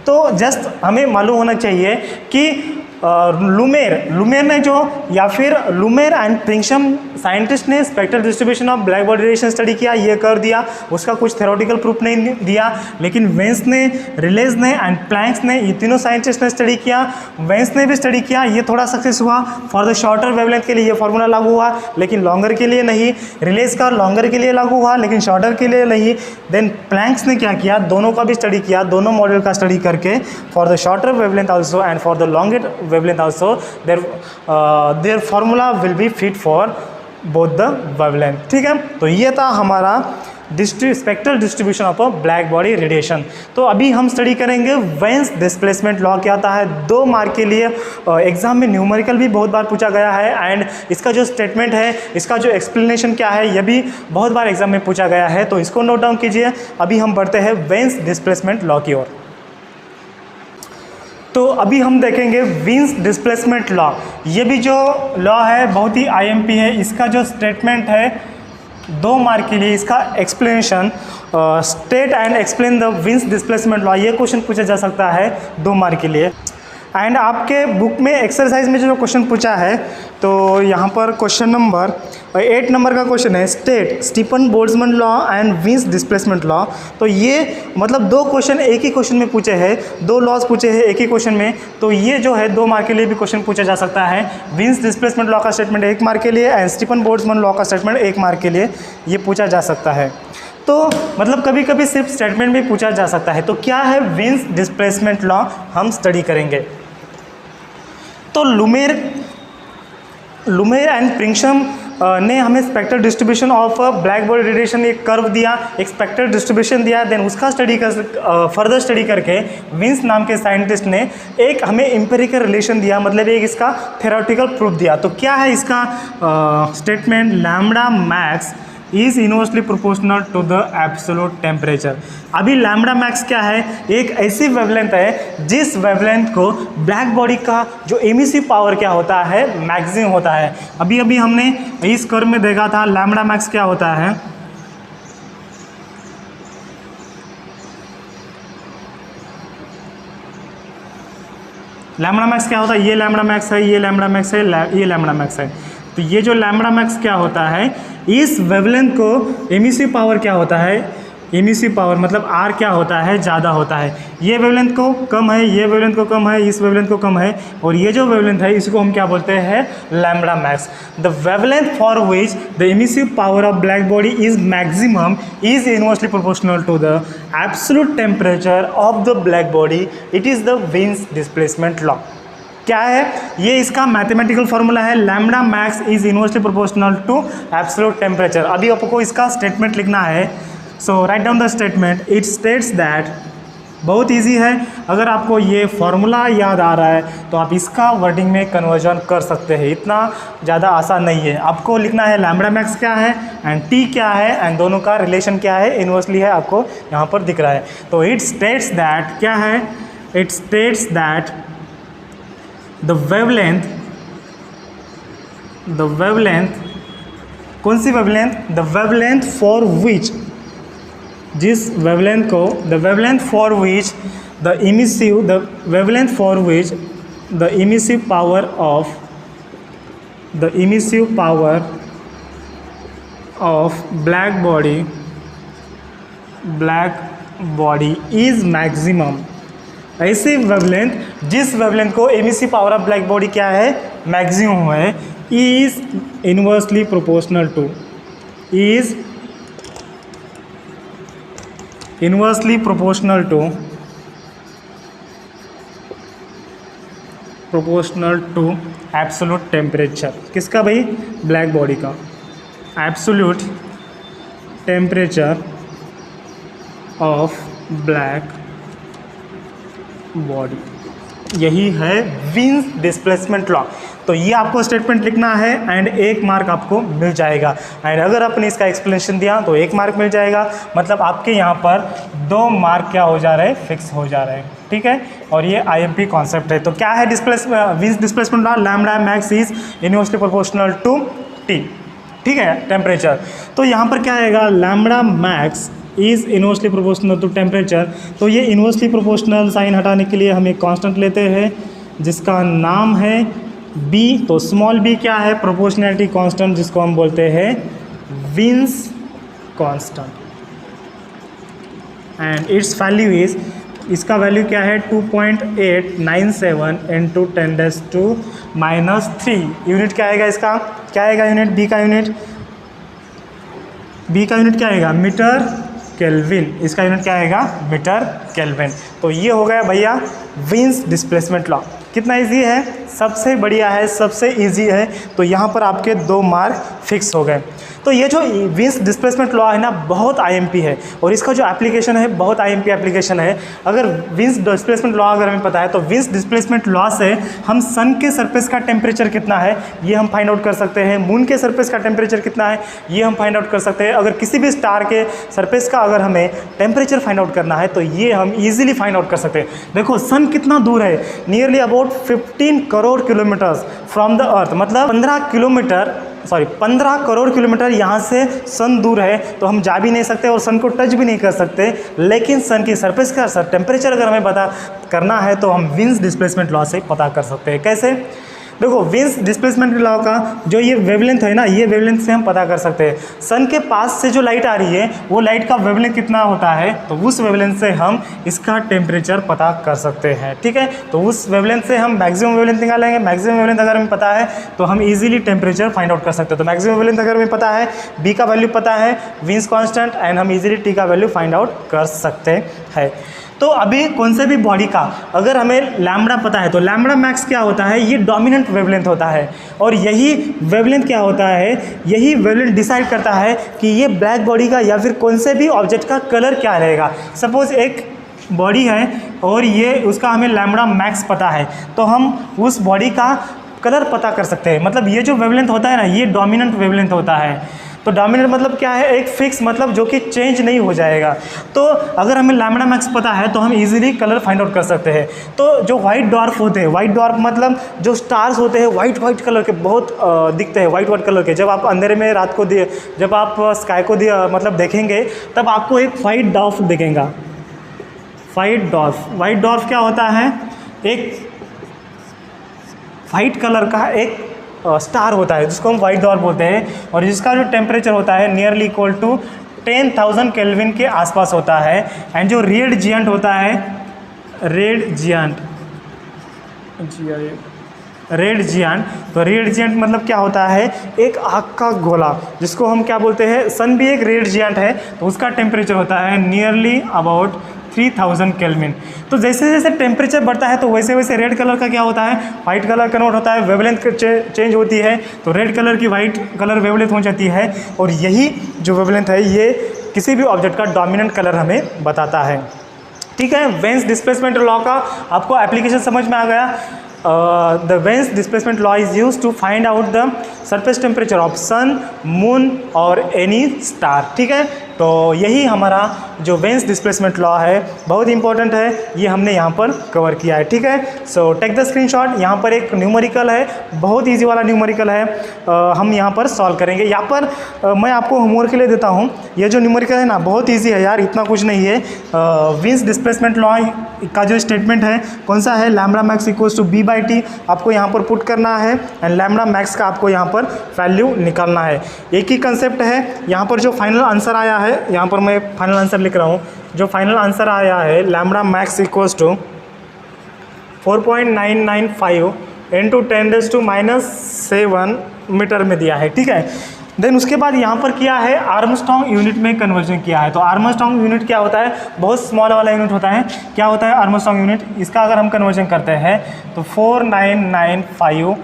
तो जस्ट हमें मालूम होना चाहिए कि लुमेर ने जो, या फिर लुमेर एंड प्रिंगसम साइंटिस्ट ने spectral distribution of black body radiation study किया, ये कर दिया, उसका कुछ थ्योरेटिकल प्रूफ नहीं दिया। लेकिन वेन्स ने, रिलेज ने एंड प्लैंक्स ने, ये तीनों साइंटिस्ट ने स्टडी किया। वेन्स ने भी स्टडी किया, ये थोड़ा सक्सेस हुआ, फॉर द शॉर्टर वेवलेंथ के लिए ये फार्मूला लागू हुआ, लेकिन लॉन्गर के लिए नहीं। रिलेज का लॉन्गर के लिए लागू हुआ, लेकिन शॉर्टर के लिए नहीं। देन प्लैंक्स ने क्या किया, दोनों का भी स्टडी किया, दोनों मॉडल का स्टडी करके, for the shorter wavelength also and for the longer wavelength also their formula will be fit for both the wavelength। ठीक है, तो ये था हमारा spectral distribution of a black body radiation. तो अभी हम स्टडी करेंगे वेन्स डिस्प्लेसमेंट लॉ क्या आता है। 2 मार्क के लिए एग्जाम में न्यूमेरिकल भी बहुत बार पूछा गया है, एंड इसका जो स्टेटमेंट है, इसका जो एक्सप्लेनेशन क्या है, यह भी बहुत बार एग्जाम में पूछा गया है। तो इसको नोट डाउन कीजिए। अभी हम बढ़ते हैं वेन्स डिस्प्लेसमेंट लॉ की ओर। तो अभी हम देखेंगे वेन्स डिस्प्लेसमेंट लॉ। ये भी जो लॉ है बहुत ही आईएमपी है। इसका जो स्टेटमेंट है 2 मार्क के लिए, इसका explanation, state and explain the Wien's displacement law, ये क्वेश्चन पूछा जा सकता है 2 मार्क के लिए। एंड आपके बुक में एक्सरसाइज में जो क्वेश्चन पूछा है, तो यहाँ पर क्वेश्चन नंबर 8 नंबर का क्वेश्चन है, state Stephen Boltzmann law and veins displacement law. तो ये मतलब 2 क्वेश्चन एक ही क्वेश्चन में पूछे हैं, 2 लॉज पूछे हैं एक ही क्वेश्चन में। तो ये जो है 2 मार्क के लिए भी क्वेश्चन पूछा जा सकता है। वेन्स डिस्प्लेसमेंट लॉ का स्टेटमेंट 1 मार्क के लिए, एंड स्टीफन बोल्ट्जमैन लॉ का स्टेटमेंट 1 मार्क के लिए ये पूछा जा सकता है। तो मतलब कभी कभी सिर्फ स्टेटमेंट भी पूछा जा सकता है। तो क्या है वेन्स डिस्प्लेसमेंट लॉ, हम स्टडी करेंगे। तो लुमेर एंड प्रिंगसम ने हमें spectral distribution of black body radiation एक कर्व दिया, एक स्पेक्ट्रल डिस्ट्रीब्यूशन दिया। देन उसका फर्दर स्टडी करके वेन्स नाम के साइंटिस्ट ने एक हमें एम्पिरिकल रिलेशन दिया, मतलब एक इसका थ्योरेटिकल प्रूफ दिया। तो क्या है इसका statement, lambda max is inversely proportional to the absolute temperature. अभी लैम्बडा मैक्स क्या है, एक ऐसी वेवलेंथ है जिस वेवलेंथ को ब्लैक बॉडी का जो एमिसिव पावर क्या होता है, मैक्सिमम होता है। अभी अभी हमने इस कर्व में देखा था लैम्बडा मैक्स क्या होता है, लैम्बडा मैक्स क्या होता है, ये लैम्बडा मैक्स है, ये लैम्बडा मैक्स है, ये लैम्बडा मैक्स है। तो ये जो लैम्बडा मैक्स क्या होता है, इस वेवलेंथ को एमिसिव पावर क्या होता है, एमिसिव पावर मतलब आर क्या होता है, ज़्यादा होता है। ये वेवलेंथ को कम है, ये वेवलेंथ को कम है, इस वेवलेंथ को कम है, और ये जो वेवलेंथ है इसको हम क्या बोलते हैं, lambda max. The wavelength for which the emissive power of black body is maximum is inversely proportional to the absolute temperature of the black body. It is the Wien's displacement law. क्या है ये, इसका mathematical formula है lambda max is inversely proportional to absolute temperature. अभी आपको इसका statement लिखना है, so write down the statement. It states that, बहुत इजी है, अगर आपको ये फॉर्मूला याद आ रहा है तो आप इसका वर्डिंग में कन्वर्जन कर सकते हैं, इतना ज़्यादा आसान नहीं है। आपको लिखना है लैम्बडा मैक्स क्या है एंड टी क्या है एंड दोनों का रिलेशन क्या है, इनवर्सली है, आपको यहाँ पर दिख रहा है। तो इट स्टेट्स दैट क्या है, it states that the wavelength कौन सी wavelength, the wavelength for which, जिस वेवलेंथ को, the wavelength for which the emissive, the wavelength for which the emissive power of, the emissive power of black body is maximum. ऐसी wavelength जिस wavelength को emissive power of black body क्या है, maximum है, is inversely proportional to, is inversely proportional to absolute temperature. किसका भाई, black body का absolute temperature of black body, यही है विन्स डिस्प्लेसमेंट लॉ। तो ये आपको स्टेटमेंट लिखना है एंड 1 मार्क आपको मिल जाएगा। एंड अगर आपने इसका एक्सप्लेनेशन दिया तो 1 मार्क मिल जाएगा, मतलब आपके यहाँ पर 2 मार्क क्या हो जा रहे हैं, फिक्स हो जा रहे हैं, ठीक है। और ये आईएमपी कॉन्सेप्ट है। तो क्या है Wien's displacement law, lambda max is inversely proportional to T, ठीक है, टेम्परेचर। तो यहाँ पर क्या आएगा, lambda max is inversely proportional to temperature. तो ये इनवर्सली प्रोपोर्शनल साइन हटाने के लिए हम एक कांस्टेंट लेते हैं जिसका नाम है बी। तो स्मॉल बी क्या है, प्रोपोर्शनैलिटी कांस्टेंट, जिसको हम बोलते हैं wins constant. And it's value is, इसका वैल्यू क्या है, 2.897 इंटू 10⁻³ यूनिट क्या आएगा इसका, क्या आएगा यूनिट, बी का यूनिट, बी का यूनिट क्या आएगा, मीटर केल्विन। इसका यूनिट क्या आएगा, मीटर केल्विन। तो ये हो गया भैया विन्स डिस्प्लेसमेंट लॉ। कितना इजी है, सबसे बढ़िया है, सबसे इजी है। तो यहाँ पर आपके 2 मार्क फिक्स हो गए। तो ये जो विन्स डिस्प्लेसमेंट लॉ है ना, बहुत आईएमपी है, और इसका जो एप्लीकेशन है बहुत आईएमपी एप्लीकेशन है। अगर विन्स डिस्प्लेसमेंट लॉ अगर हमें पता है तो विन्स डिस्प्लेसमेंट लॉ से हम सन के सरफेस का टेम्परेचर कितना है ये हम फाइंड आउट कर सकते हैं, मून के सरफेस का टेम्परेचर कितना है ये हम फाइंड आउट कर सकते हैं। अगर किसी भी स्टार के सरफेस का अगर हमें टेम्परेचर फाइंड आउट करना है तो ये हम ईजिली फाइंड आउट कर सकते हैं। देखो सन कितना दूर है, nearly about 15 crore kilometres from the earth, मतलब 15 करोड़ किलोमीटर यहाँ से सन दूर है। तो हम जा भी नहीं सकते और सन को टच भी नहीं कर सकते, लेकिन सन की सरफेस का टेम्परेचर अगर हमें पता करना है तो हम विन्स डिस्प्लेसमेंट लॉ से पता कर सकते हैं। कैसे, देखो विन्स डिस्प्लेसमेंट लॉ का जो ये वेवलेंथ है ना, ये वेवलेंथ से हम पता कर सकते हैं सन के पास से जो लाइट आ रही है वो लाइट का वेवलेंथ कितना होता है, तो उस वेवलेंथ से हम इसका टेम्परेचर पता कर सकते हैं, ठीक है। तो उस वेवलेंथ से हम मैक्सिमम वेवलेंथ निकालेंगे। मैक्सिमम वेवलेंथ अगर हमें पता है तो हम इजीली टेम्परेचर फाइंड आउट कर सकते हैं। तो मैक्सिमम वेवलेंथ अगर हमें पता है, बी का वैल्यू पता है, विन्स कांस्टेंट, एंड हम इजीली टी का वैल्यू फाइंड आउट कर सकते हैं। तो अभी कौन से भी बॉडी का अगर हमें लैम्बडा पता है तो लैम्बडा मैक्स क्या होता है, ये डोमिनेंट वेवलेंथ होता है, और यही वेवलेंथ क्या होता है, यही वेवलेंथ डिसाइड करता है कि ये ब्लैक बॉडी का या फिर कौन से भी ऑब्जेक्ट का कलर क्या रहेगा। सपोज एक बॉडी है और ये उसका हमें लैम्बडा मैक्स पता है, तो हम उस बॉडी का कलर पता कर सकते हैं। मतलब ये जो वेवलेंथ होता है ना, ये डोमिनेंट वेवलेंथ होता है। तो डोमिनेंट मतलब क्या है, एक फिक्स मतलब जो कि चेंज नहीं हो जाएगा। तो अगर हमें लैम्बडा मैक्स पता है तो हम इजीली कलर फाइंड आउट कर सकते हैं। तो जो वाइट डॉर्फ होते हैं, वाइट डॉर्फ मतलब जो स्टार्स होते हैं वाइट वाइट कलर के बहुत दिखते हैं, वाइट वाइट कलर के। जब आप अंधेरे में रात को जब आप स्काई को मतलब देखेंगे तब आपको एक वाइट डॉर्फ दिखेगा। वाइट डॉर्फ क्या होता है, एक वाइट कलर का एक स्टार होता है जिसको हम वाइट डॉर्फ बोलते हैं, और जिसका जो टेम्परेचर होता है नियरली इक्वल टू 10,000 केल्विन के आसपास होता है। एंड जो रेड जियंट होता है, रेड जियंट, तो रेड जियंट मतलब क्या होता है, एक आग का गोला जिसको हम क्या बोलते हैं, सन भी एक रेड जियंट है, तो उसका टेम्परेचर होता है नियरली अबाउट 3000 केल्विन। तो जैसे जैसे टेम्परेचर बढ़ता है तो वैसे वैसे रेड कलर का क्या होता है, वाइट कलर कन्वर्ट होता है, वेवलेंथ चेंज होती है, तो रेड कलर की वाइट कलर वेवलेंथ हो जाती है। और यही जो वेवलेंथ है ये किसी भी ऑब्जेक्ट का डोमिनेंट कलर हमें बताता है। ठीक है, वेन्स डिस्प्लेसमेंट लॉ का आपको एप्लीकेशन समझ में आ गया। The Wien's displacement law is use to find out the surface temperature of sun, moon और एनी स्टार। ठीक है, तो यही हमारा जो वेन्स डिस्प्लेसमेंट लॉ है बहुत इंपॉर्टेंट है, ये हमने यहाँ पर कवर किया है। ठीक है, सो टेक द स्क्रीनशॉट। यहाँ पर एक न्यूमेरिकल है, बहुत इजी वाला न्यूमेरिकल है, हम यहाँ पर सॉल्व करेंगे। यहाँ पर मैं आपको होमवर्क के लिए देता हूँ, ये जो न्यूमेरिकल है ना बहुत ईजी है यार, इतना कुछ नहीं है। वेन्स डिस्प्लेसमेंट लॉ का जो स्टेटमेंट है कौन सा है, lambda max equals to b/t आपको यहाँ पर पुट करना है, एंड लैम्बडा मैक्स का आपको यहाँ पर वैल्यू निकालना है। एक ही कंसेप्ट है। यहाँ पर जो फाइनल आंसर आया है, यहाँ पर मैं फाइनल आंसर लिख रहा हूँ, जो फाइनल आंसर आया है lambda max equals to 4.995 into 10⁻⁷ metre में दिया है। ठीक है, देन उसके बाद यहाँ पर किया है आर्मस्ट्रॉन्ग यूनिट में कन्वर्जन किया है। तो आर्मस्ट्रॉन्ग यूनिट क्या होता है, बहुत स्मॉल वाला यूनिट होता है। क्या होता है आर्मस्ट्रॉन्ग यूनिट, इसका अगर हम कन्वर्जन करते हैं तो 4995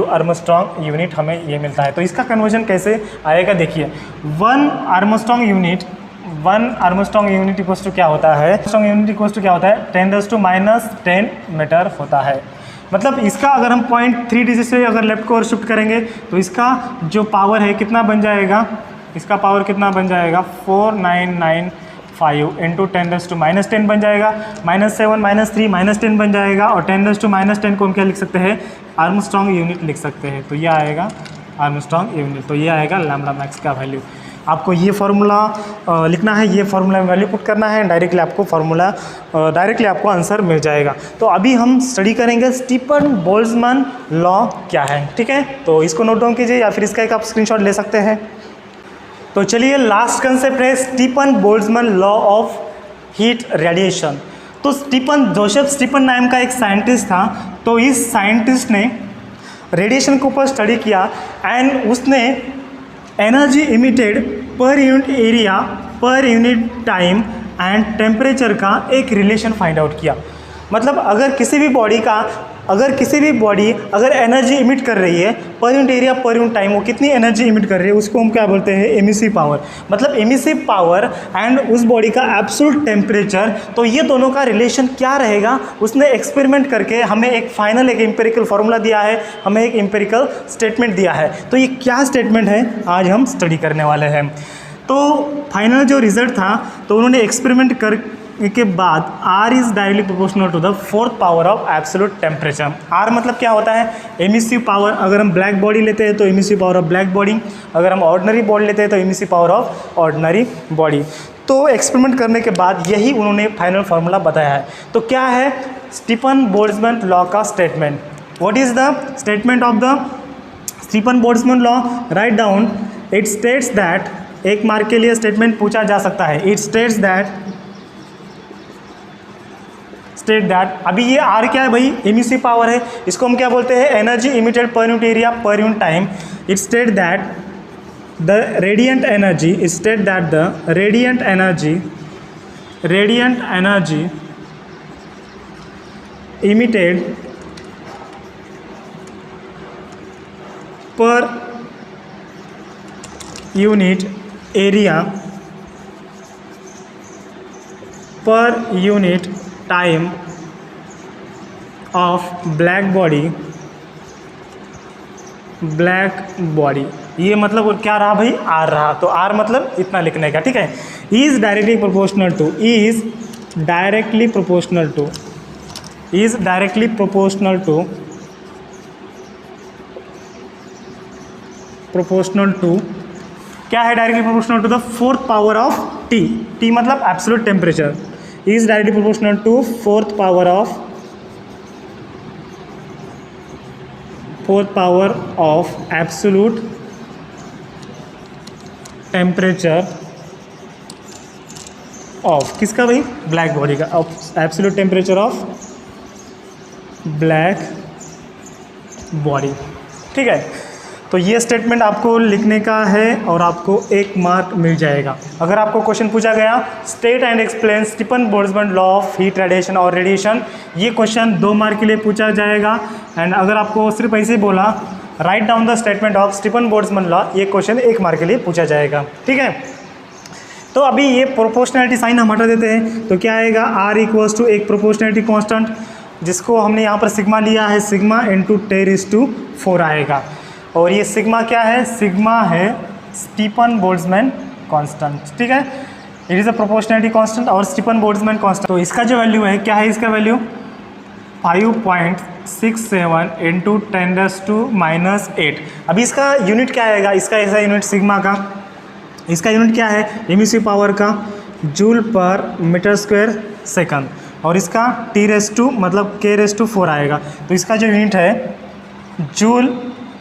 आर्मस्ट्रॉन्ग यूनिट हमें ये मिलता है। तो इसका कन्वर्जन कैसे आएगा देखिए, 1 आर्मस्ट्रॉन्ग यूनिट इक्वल्स टू क्या होता है, आर्मस्ट्रॉन्ग यूनिट इक्वल्स टू क्या होता है, 10⁻⁻10 मीटर होता है। मतलब इसका अगर हम 0.3 डिजिट से अगर लेफ्ट को और शिफ्ट करेंगे तो इसका जो पावर है कितना बन जाएगा, इसका पावर कितना बन जाएगा 4995 इंटू 10⁻⁻10 बन जाएगा, -7 -3 -10 बन जाएगा, और 10⁻⁻10 को हम क्या लिख सकते हैं, आर्मस्ट्रॉन्ग यूनिट लिख सकते हैं। तो ये आएगा आर्मस्ट्रॉन्ग यूनिट, तो ये आएगा लैम्बडा मैक्स का वैल्यू। आपको ये फार्मूला लिखना है, ये फार्मूला में वैल्यू पुट करना है, डायरेक्टली आपको आंसर मिल जाएगा। तो अभी हम स्टडी करेंगे स्टीफन बोल्ट्जमैन लॉ क्या है। ठीक है, तो इसको नोट डाउन कीजिए या फिर इसका एक आप स्क्रीनशॉट ले सकते हैं। तो चलिए, लास्ट कंसेप्ट है Stephen Boltzmann law of heat radiation. तो जोसेफ स्टीफन नाम का एक साइंटिस्ट था। तो इस साइंटिस्ट ने रेडिएशन के ऊपर स्टडी किया एंड उसने energy emitted per unit area, per unit time and temperature का एक रिलेशन फाइंड आउट किया। मतलब अगर किसी भी बॉडी अगर एनर्जी इमिट कर रही है पर unit area per unit time, वो कितनी एनर्जी इमिट कर रही है उसको हम क्या बोलते हैं, एमिसिव पावर। मतलब एमिसिव पावर एंड उस बॉडी का एब्सोल्यूट टेम्परेचर, तो ये दोनों का रिलेशन क्या रहेगा, उसने एक्सपेरिमेंट करके हमें एक फाइनल एक एम्पेरिकल फार्मूला दिया है, हमें एक एम्पेरिकल स्टेटमेंट दिया है। तो ये क्या स्टेटमेंट है आज हम स्टडी करने वाले हैं। तो फाइनल जो रिजल्ट था, तो उन्होंने एक्सपेरिमेंट के बाद R is directly proportional to the 4th power of absolute temperature. R मतलब क्या होता है, एमिसिव पावर। अगर हम ब्लैक बॉडी लेते हैं तो emissive power of black body, अगर हम ऑर्डिनरी बॉडी लेते हैं तो emissive power of ordinary body. तो एक्सपेरिमेंट करने के बाद यही उन्होंने फाइनल फार्मूला बताया है। तो क्या है स्टीफन बोल्ट्जमैन लॉ का statement, what is the statement of the Stephen Boltzmann law, write down. It states that, एक मार्क के लिए स्टेटमेंट पूछा जा सकता है, इट स्टेट दैट अभी ये R क्या है भाई, एमिसिव पावर है, इसको हम क्या बोलते हैं, energy emitted per unit area per unit time. It state that the radiant energy emitted per unit area per unit time of black body black body, ये मतलब वो क्या रहा भाई, आर रहा, तो आर मतलब इतना लिखने का, ठीक है। Is directly proportional to, is directly proportional to, is directly proportional to, proportional to क्या है, directly proportional to the fourth power of T, T मतलब absolute temperature, is directly proportional to fourth power of absolute temperature of किसका भाई, black body का, of absolute temperature of black body, ठीक है। तो ये स्टेटमेंट आपको लिखने का है और आपको 1 मार्क मिल जाएगा। अगर आपको क्वेश्चन पूछा गया state and explain Stephen Boltzmann law of heat radiation और रेडिएशन, ये क्वेश्चन 2 मार्क के लिए पूछा जाएगा। एंड अगर आपको सिर्फ ऐसे ही बोला right down the statement of Stephen Boltzmann law, ये क्वेश्चन 1 मार्क के लिए पूछा जाएगा, ठीक है। तो अभी ये प्रोपोर्शनैलिटी साइन हम हटा देते हैं, तो क्या आएगा, आर इक्वल्स टू एक प्रोपोर्शनैलिटी कांस्टेंट जिसको हमने यहाँ पर सिग्मा लिया है, सिग्मा इंटू 10⁴ आएगा। और ये सिग्मा क्या है, सिग्मा है स्टीफन बोल्ट्जमैन कांस्टेंट, ठीक है। It is a proportionality constant और स्टीफन बोल्ट्जमैन कांस्टेंट, तो इसका जो वैल्यू है क्या है, इसका वैल्यू 5.67 इंटू 10⁻⁸। अभी इसका यूनिट क्या आएगा, इसका ऐसा यूनिट सिग्मा का, इसका यूनिट क्या है, एमिसिव पावर का joule per metre square second, और इसका T⁻² मतलब K⁻⁴ आएगा। तो इसका जो यूनिट है joule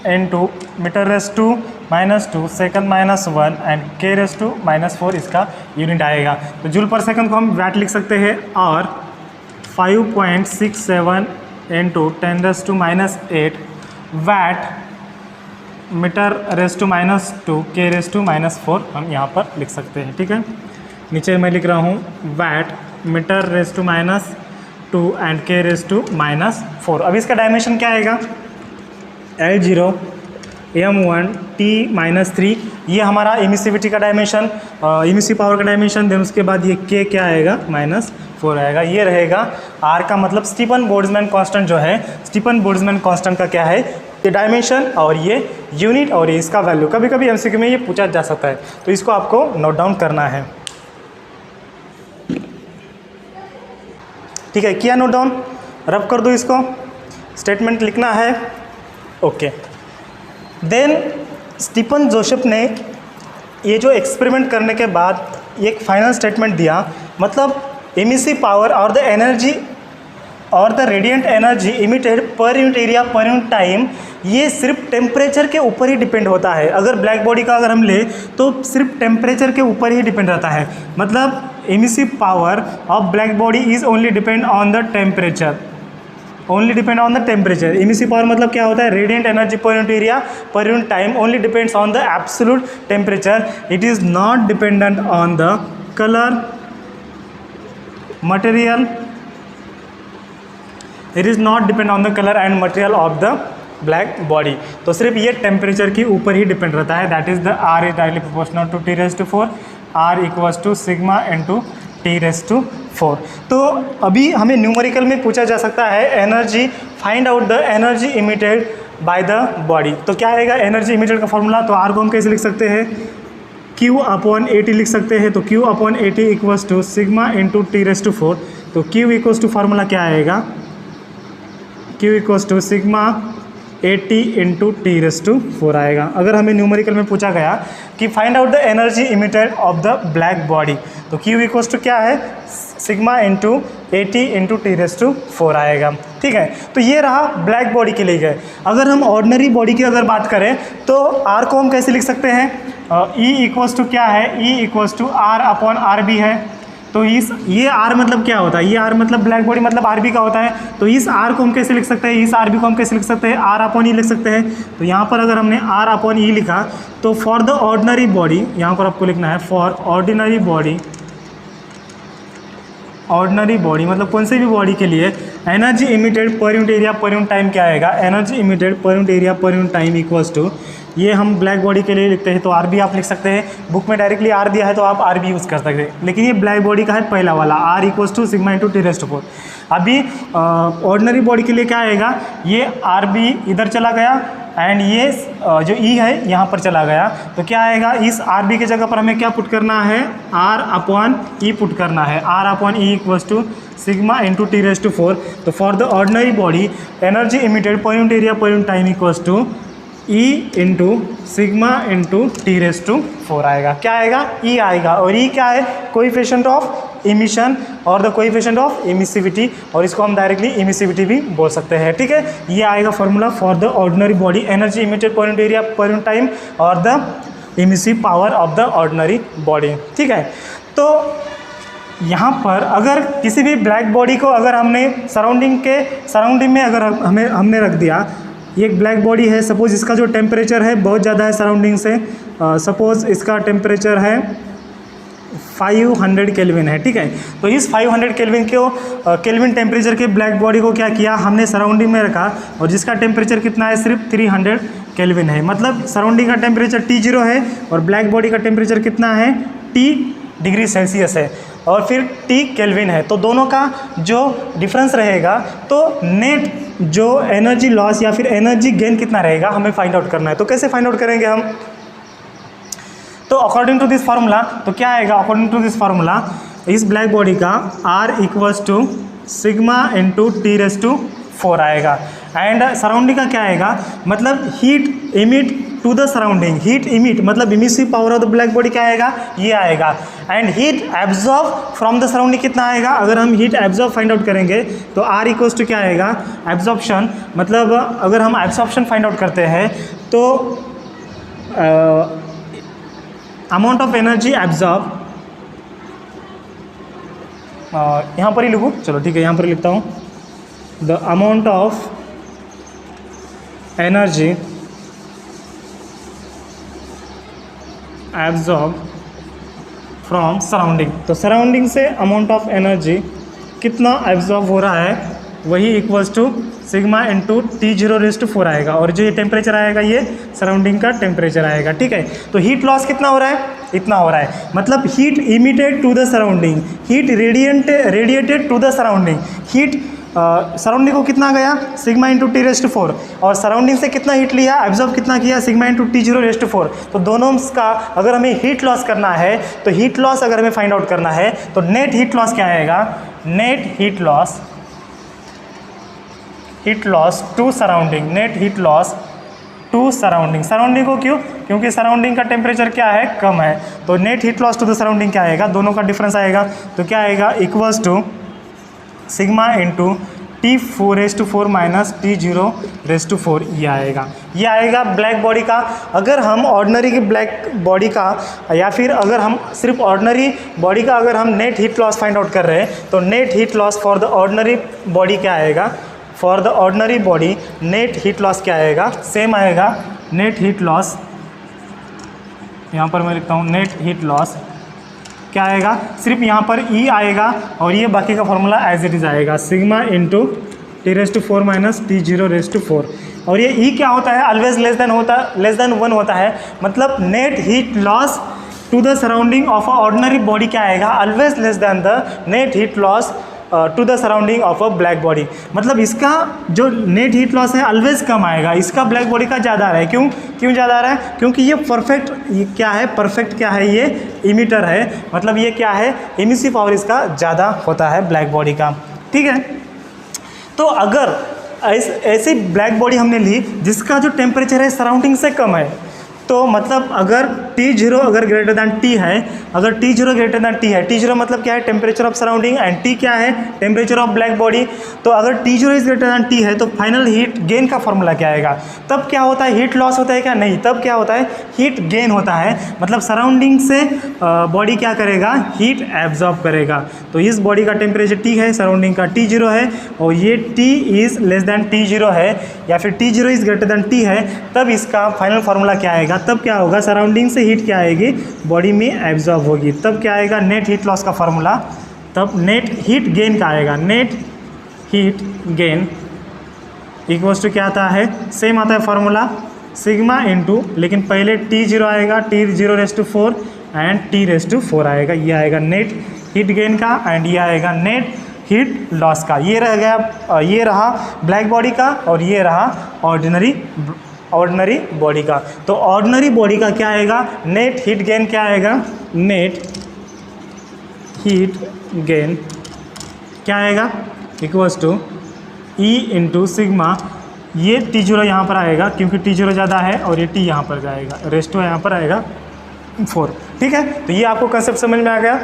into metre second -1 and K⁻⁻⁴ इसका यूनिट आएगा। तो जूल पर सेकंड को हम वैट लिख सकते हैं, और 5.67 इंटू 10⁻⁸ वैट मीटर⁻² K⁻⁻⁴ हम यहाँ पर लिख सकते हैं, ठीक है। नीचे मैं लिख रहा हूँ वैट मीटर⁻² एंड K⁻⁻⁴। अब इसका डायमेंशन क्या आएगा, L0 M1 T-3, ये हमारा एमिसिविटी का डायमेंशन, एमिसिव पावर का डायमेंशन। देन उसके बाद ये K क्या आएगा, -4 आएगा। ये रहेगा R का मतलब स्टीफन बोल्ट्जमैन कांस्टेंट जो है, स्टीफन बोल्ट्जमैन कांस्टेंट का क्या है, ये डायमेंशन और ये यूनिट और ये इसका वैल्यू। कभी कभी एमसीक्यू में ये पूछा जा सकता है, तो इसको आपको नोट डाउन करना है, ठीक है। किया नोट डाउन, रब कर दो इसको, स्टेटमेंट लिखना है, ओके। देन स्टीफन जोसेफ ने ये जो एक्सपेरिमेंट करने के बाद एक फाइनल स्टेटमेंट दिया, मतलब एमिसिव पावर और द एनर्जी और the radiant energy emitted per unit area per unit time, ये सिर्फ टेम्परेचर के ऊपर ही डिपेंड होता है। अगर ब्लैक बॉडी का अगर हम ले तो सिर्फ टेम्परेचर के ऊपर ही डिपेंड रहता है, मतलब emissive power of black body is only depend on the temperature, only depend on the temperature. Emissive power मतलब क्या होता है, रेडिएंट एनर्जी पर unit area per unit time only depends on the absolute temperature, it is not dependent on the colour material, it is not depend on the colour and material of the black body. तो सिर्फ ये temperature के ऊपर ही depend रहता है, that is the R is directly proportional to T⁻⁴, R equals to sigma into T⁻⁴। तो अभी हमें न्यूमेरिकल में पूछा जा सकता है energy, find out the energy emitted by the body. तो क्या आएगा एनर्जी इमिटेड का फॉर्मूला, तो R को हम कैसे लिख सकते हैं, Q/AT लिख सकते हैं। तो Q/AT equals to sigma into T⁻⁴। तो Q इक्वल्स टू फार्मूला क्या आएगा, Q equals to sigma AT into T⁻⁴ आएगा। अगर हमें न्यूमेरिकल में पूछा गया कि find out the energy emitted of the black body, तो Q इक्वल्स टू क्या है, sigma into AT into T⁻⁴ आएगा, ठीक है। तो ये रहा ब्लैक बॉडी के लिए गए। अगर हम ऑर्डिनरी बॉडी की अगर बात करें तो R को हम कैसे लिख सकते हैं, E इक्वल्स टू क्या है, E इक्वल्स टू R/RB है। तो इस ये R मतलब क्या होता है, ये R मतलब ब्लैक बॉडी मतलब RB का होता है। तो इस R को हम कैसे लिख सकते हैं, इस RB को हम कैसे लिख सकते हैं, R/E लिख सकते हैं। तो यहाँ पर अगर हमने R/E लिखा तो फॉर द ऑर्डिनरी बॉडी, यहाँ पर आपको लिखना है for ordinary body, ordinary body मतलब कौन से भी बॉडी के लिए energy emitted per unit area per unit time क्या आएगा, energy emitted per unit area per unit time equals to, ये हम ब्लैक बॉडी के लिए लिखते हैं तो RB आप लिख सकते हैं। बुक में डायरेक्टली R दिया है तो आप RB यूज़ कर सकते हैं, लेकिन ये ब्लैक बॉडी का है पहला वाला, R equals to sigma into T⁻⁴। अभी ऑर्डिनरी बॉडी के लिए क्या आएगा, ये RB इधर चला गया एंड ये जो ई है यहाँ पर चला गया, तो क्या आएगा, इस आर बी की जगह पर हमें क्या पुट करना है, आर अपॉन ई पुट करना है, R upon E equals to sigma into T raise to 4। तो for the ordinary body energy emitted per unit area per unit time equals to E into sigma into T raise to 4 आएगा। क्या आएगा, ई आएगा, और ई क्या है, coefficient of emission और the coefficient of emissivity, और इसको हम डायरेक्टली इमिसिविटी भी बोल सकते हैं। ठीक है, ये आएगा formula for the ordinary body energy emitted per unit area per unit time और the emissive power of the ordinary body. ठीक है, तो यहाँ पर अगर किसी भी ब्लैक बॉडी को अगर हमने सराउंडिंग में अगर हमने रख दिया, ये एक ब्लैक बॉडी है, सपोज इसका जो टेम्परेचर है बहुत ज़्यादा है सराउंडिंग से, सपोज इसका टेम्परेचर है 500 केल्विन है। ठीक है, तो इस 500 केल्विन को केल्विन टेम्परेचर के ब्लैक बॉडी को क्या किया, हमने सराउंडिंग में रखा, और जिसका टेम्परेचर कितना है, सिर्फ 300 केल्विन है। मतलब सराउंडिंग का टेम्परेचर T0 है और ब्लैक बॉडी का टेम्परेचर कितना है, T डिग्री सेल्सियस है और फिर T केल्विन है। तो दोनों का जो डिफरेंस रहेगा, तो नेट जो एनर्जी लॉस या फिर एनर्जी गेन कितना रहेगा हमें फाइंड आउट करना है। तो कैसे फाइंड आउट करेंगे हम, तो अकॉर्डिंग टू दिस फार्मूला, तो क्या आएगा, अकॉर्डिंग टू दिस फार्मूला इस ब्लैक बॉडी का R equals to sigma into T raise to 4 आएगा। एंड सराउंडिंग का क्या आएगा, मतलब heat emit to the surrounding, heat emit मतलब emissive power of the black body क्या आएगा, ये आएगा। And heat absorb from the surrounding कितना आएगा, अगर हम हीट एब्जॉर्ब फाइंड आउट करेंगे तो R इक्वल्स टू क्या आएगा, एब्जॉर्प्शन, मतलब अगर हम एब्जॉर्प्शन फाइंड आउट करते हैं तो अमाउंट ऑफ एनर्जी एब्जॉर्ब, यहाँ पर ही लिखूँ, चलो ठीक है यहाँ पर लिखता हूँ, the amount of energy absorb from surrounding. तो सराउंडिंग से अमाउंट ऑफ एनर्जी कितना एब्जॉर्ब हो रहा है, वही equals to sigma into T0 raise to 4 आएगा, और जो ये टेम्परेचर आएगा ये सराउंडिंग का टेम्परेचर आएगा। ठीक है, तो हीट लॉस कितना हो रहा है, इतना हो रहा है, मतलब heat emitted to the surrounding, heat radiated to the surrounding, heat surrounding को कितना गया, sigma into T raise to 4, और सराउंडिंग से कितना हीट लिया, एब्जॉर्ब कितना किया, sigma into T0 raise to 4। तो दोनों का अगर हमें हीट लॉस करना है, तो हीट लॉस अगर हमें फाइंड आउट करना है तो नेट हीट लॉस क्या आएगा, net heat loss to surrounding, net heat loss to surrounding. Surrounding को क्यों, क्योंकि सराउंडिंग का टेम्परेचर क्या है, कम है, तो net heat loss to the surrounding क्या आएगा, दोनों का डिफरेंस आएगा, तो क्या आएगा, equals to sigma into T4 raise to 4 minus T0 raise to 4, ये आएगा ब्लैक बॉडी का। अगर हम ऑर्डिनरी की ब्लैक बॉडी का या फिर अगर हम सिर्फ ऑर्डिनरी बॉडी का अगर हम net heat loss find out कर रहे हैं, तो net heat loss for the ordinary body क्या आएगा, for the ordinary body net heat loss क्या आएगा, सेम आएगा, नेट हीट लॉस, यहाँ पर मैं लिखता हूँ नेट हीट लॉस क्या आएगा, सिर्फ यहाँ पर E आएगा और ये बाकी का फॉर्मूला एज इट इज़ आएगा, sigma into T raise to 4 minus T0 raise to 4। और ये E क्या होता है, ऑलवेज लेस देन 1 होता है, मतलब net heat loss to the surrounding of a ordinary body क्या आएगा, always less than the net heat loss to the surrounding of a black body. मतलब इसका जो नेट हीट लॉस है ऑलवेज कम आएगा, इसका ब्लैक बॉडी का ज़्यादा आ रहा है। क्यों ज़्यादा आ रहा है, क्योंकि ये परफेक्ट क्या है, ये इमिटर है, मतलब ये क्या है, इमिसिव पावर इसका ज़्यादा होता है ब्लैक बॉडी का। ठीक है, तो अगर ऐसी ब्लैक बॉडी हमने ली जिसका जो टेम्परेचर है सराउंडिंग से कम है, तो मतलब अगर T0 अगर ग्रेटर दैन T है, अगर T0 ग्रेटर दैन T है, T0 मतलब क्या है, temperature of surrounding, and T क्या है, टेम्परेचर ऑफ ब्लैक बॉडी। तो अगर T0 is greater than T है तो फाइनल हीट गेन का फॉर्मूला क्या आएगा, तब क्या होता है, हीट लॉस होता है क्या, नहीं, तब क्या होता है, हीट गेन होता है, मतलब सराउंडिंग से बॉडी क्या करेगा, हीट एब्जॉर्ब करेगा। तो इस बॉडी का टेम्परेचर T है, सराउंडिंग का T0 है, और ये T is less than T0 है या फिर T0 is greater than T है, तब इसका फाइनल फार्मूला क्या आएगा, तब क्या होगा, सराउंडिंग से हीट क्या आएगी, बॉडी में एब्जॉर्ब होगी, तब क्या आएगा, नेट हीट लॉस का फार्मूला, तब नेट हीट गेन का आएगा, net heat gain equals to क्या आता है, सेम आता है फार्मूला, सिग्मा इंटू, लेकिन पहले T0 आएगा, T0 raise to 4 and T raise to 4 आएगा, ये आएगा नेट हीट गेन का, एंड ये आएगा नेट हीट लॉस का। ये रह गया, ये रहा ब्लैक बॉडी का और ये रहा ऑर्डिनरी ऑर्डिनरी बॉडी का। तो ऑर्डिनरी बॉडी का क्या आएगा, नेट हीट गेन क्या आएगा, नेट हीट गेन क्या आएगा, equals to E into sigma, ये T0 यहाँ पर आएगा क्योंकि T0 ज़्यादा है और ये T यहाँ पर जाएगा, रेस्टो यहाँ पर आएगा 4। ठीक है, तो ये आपको कंसेप्ट समझ में आ गया।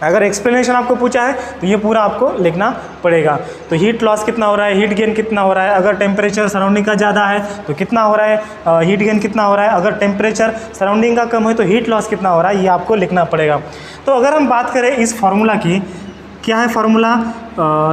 अगर एक्सप्लेनेशन आपको पूछा है तो ये पूरा आपको लिखना पड़ेगा। तो हीट लॉस कितना हो रहा है, हीट गेन कितना हो रहा है, अगर टेम्परेचर सराउंडिंग का ज़्यादा है तो कितना हो रहा है, हीट गेन कितना हो रहा है, अगर टेम्परेचर सराउंडिंग का कम है तो हीट लॉस कितना हो रहा है, ये आपको लिखना पड़ेगा। तो अगर हम बात करें इस फार्मूला की, क्या है formula,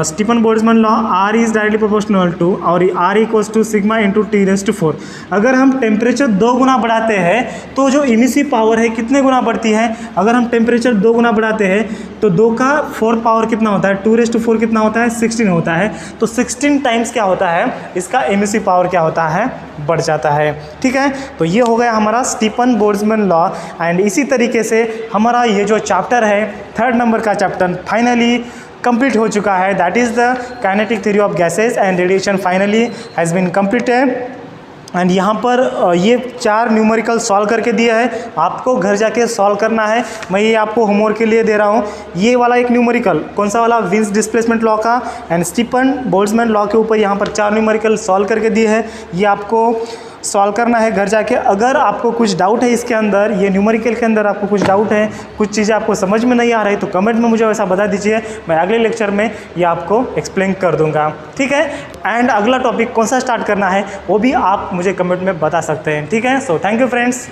Stefan Boltzmann law, R is directly proportional to और R equals to sigma into T⁴। अगर हम टेम्परेचर 2 गुना बढ़ाते हैं तो जो इमिसिव पावर है कितने गुना बढ़ती है, अगर हम टेम्परेचर 2 गुना बढ़ाते हैं तो 2 का 4 पावर कितना होता है, 2⁴ कितना होता है, 16 होता है। तो 16 टाइम्स क्या होता है, इसका इमिसिव पावर क्या होता है, बढ़ जाता है। ठीक है, तो ये हो गया हमारा स्टीफन बोल्ट्जमैन लॉ। एंड इसी तरीके से हमारा ये जो चैप्टर है 3rd नंबर का चैप्टर फाइनली कंप्लीट हो चुका है, that is the kinetic theory of gases and radiation finally has been completed. And यहाँ पर ये 4 न्यूमेरिकल सॉल्व करके दिया है, आपको घर जाके सॉल्व करना है। मैं ये आपको होमवर्क के लिए दे रहा हूँ। ये वाला एक न्यूमेरिकल कौन सा वाला, विंस डिस्प्लेसमेंट लॉ का एंड स्टीफन बोल्ट्जमैन लॉ के ऊपर यहाँ पर 4 न्यूमेरिकल सॉल्व करके दिए है, ये आपको सॉल्व करना है घर जाके। अगर आपको कुछ डाउट है इसके अंदर, ये न्यूमेरिकल के अंदर आपको कुछ डाउट है, कुछ चीज़ें आपको समझ में नहीं आ रही तो कमेंट में मुझे वैसा बता दीजिए, मैं अगले लेक्चर में ये आपको एक्सप्लेन कर दूंगा। ठीक है, एंड अगला टॉपिक कौन सा स्टार्ट करना है वो भी आप मुझे कमेंट में बता सकते हैं। ठीक है, सो थैंक यू फ्रेंड्स।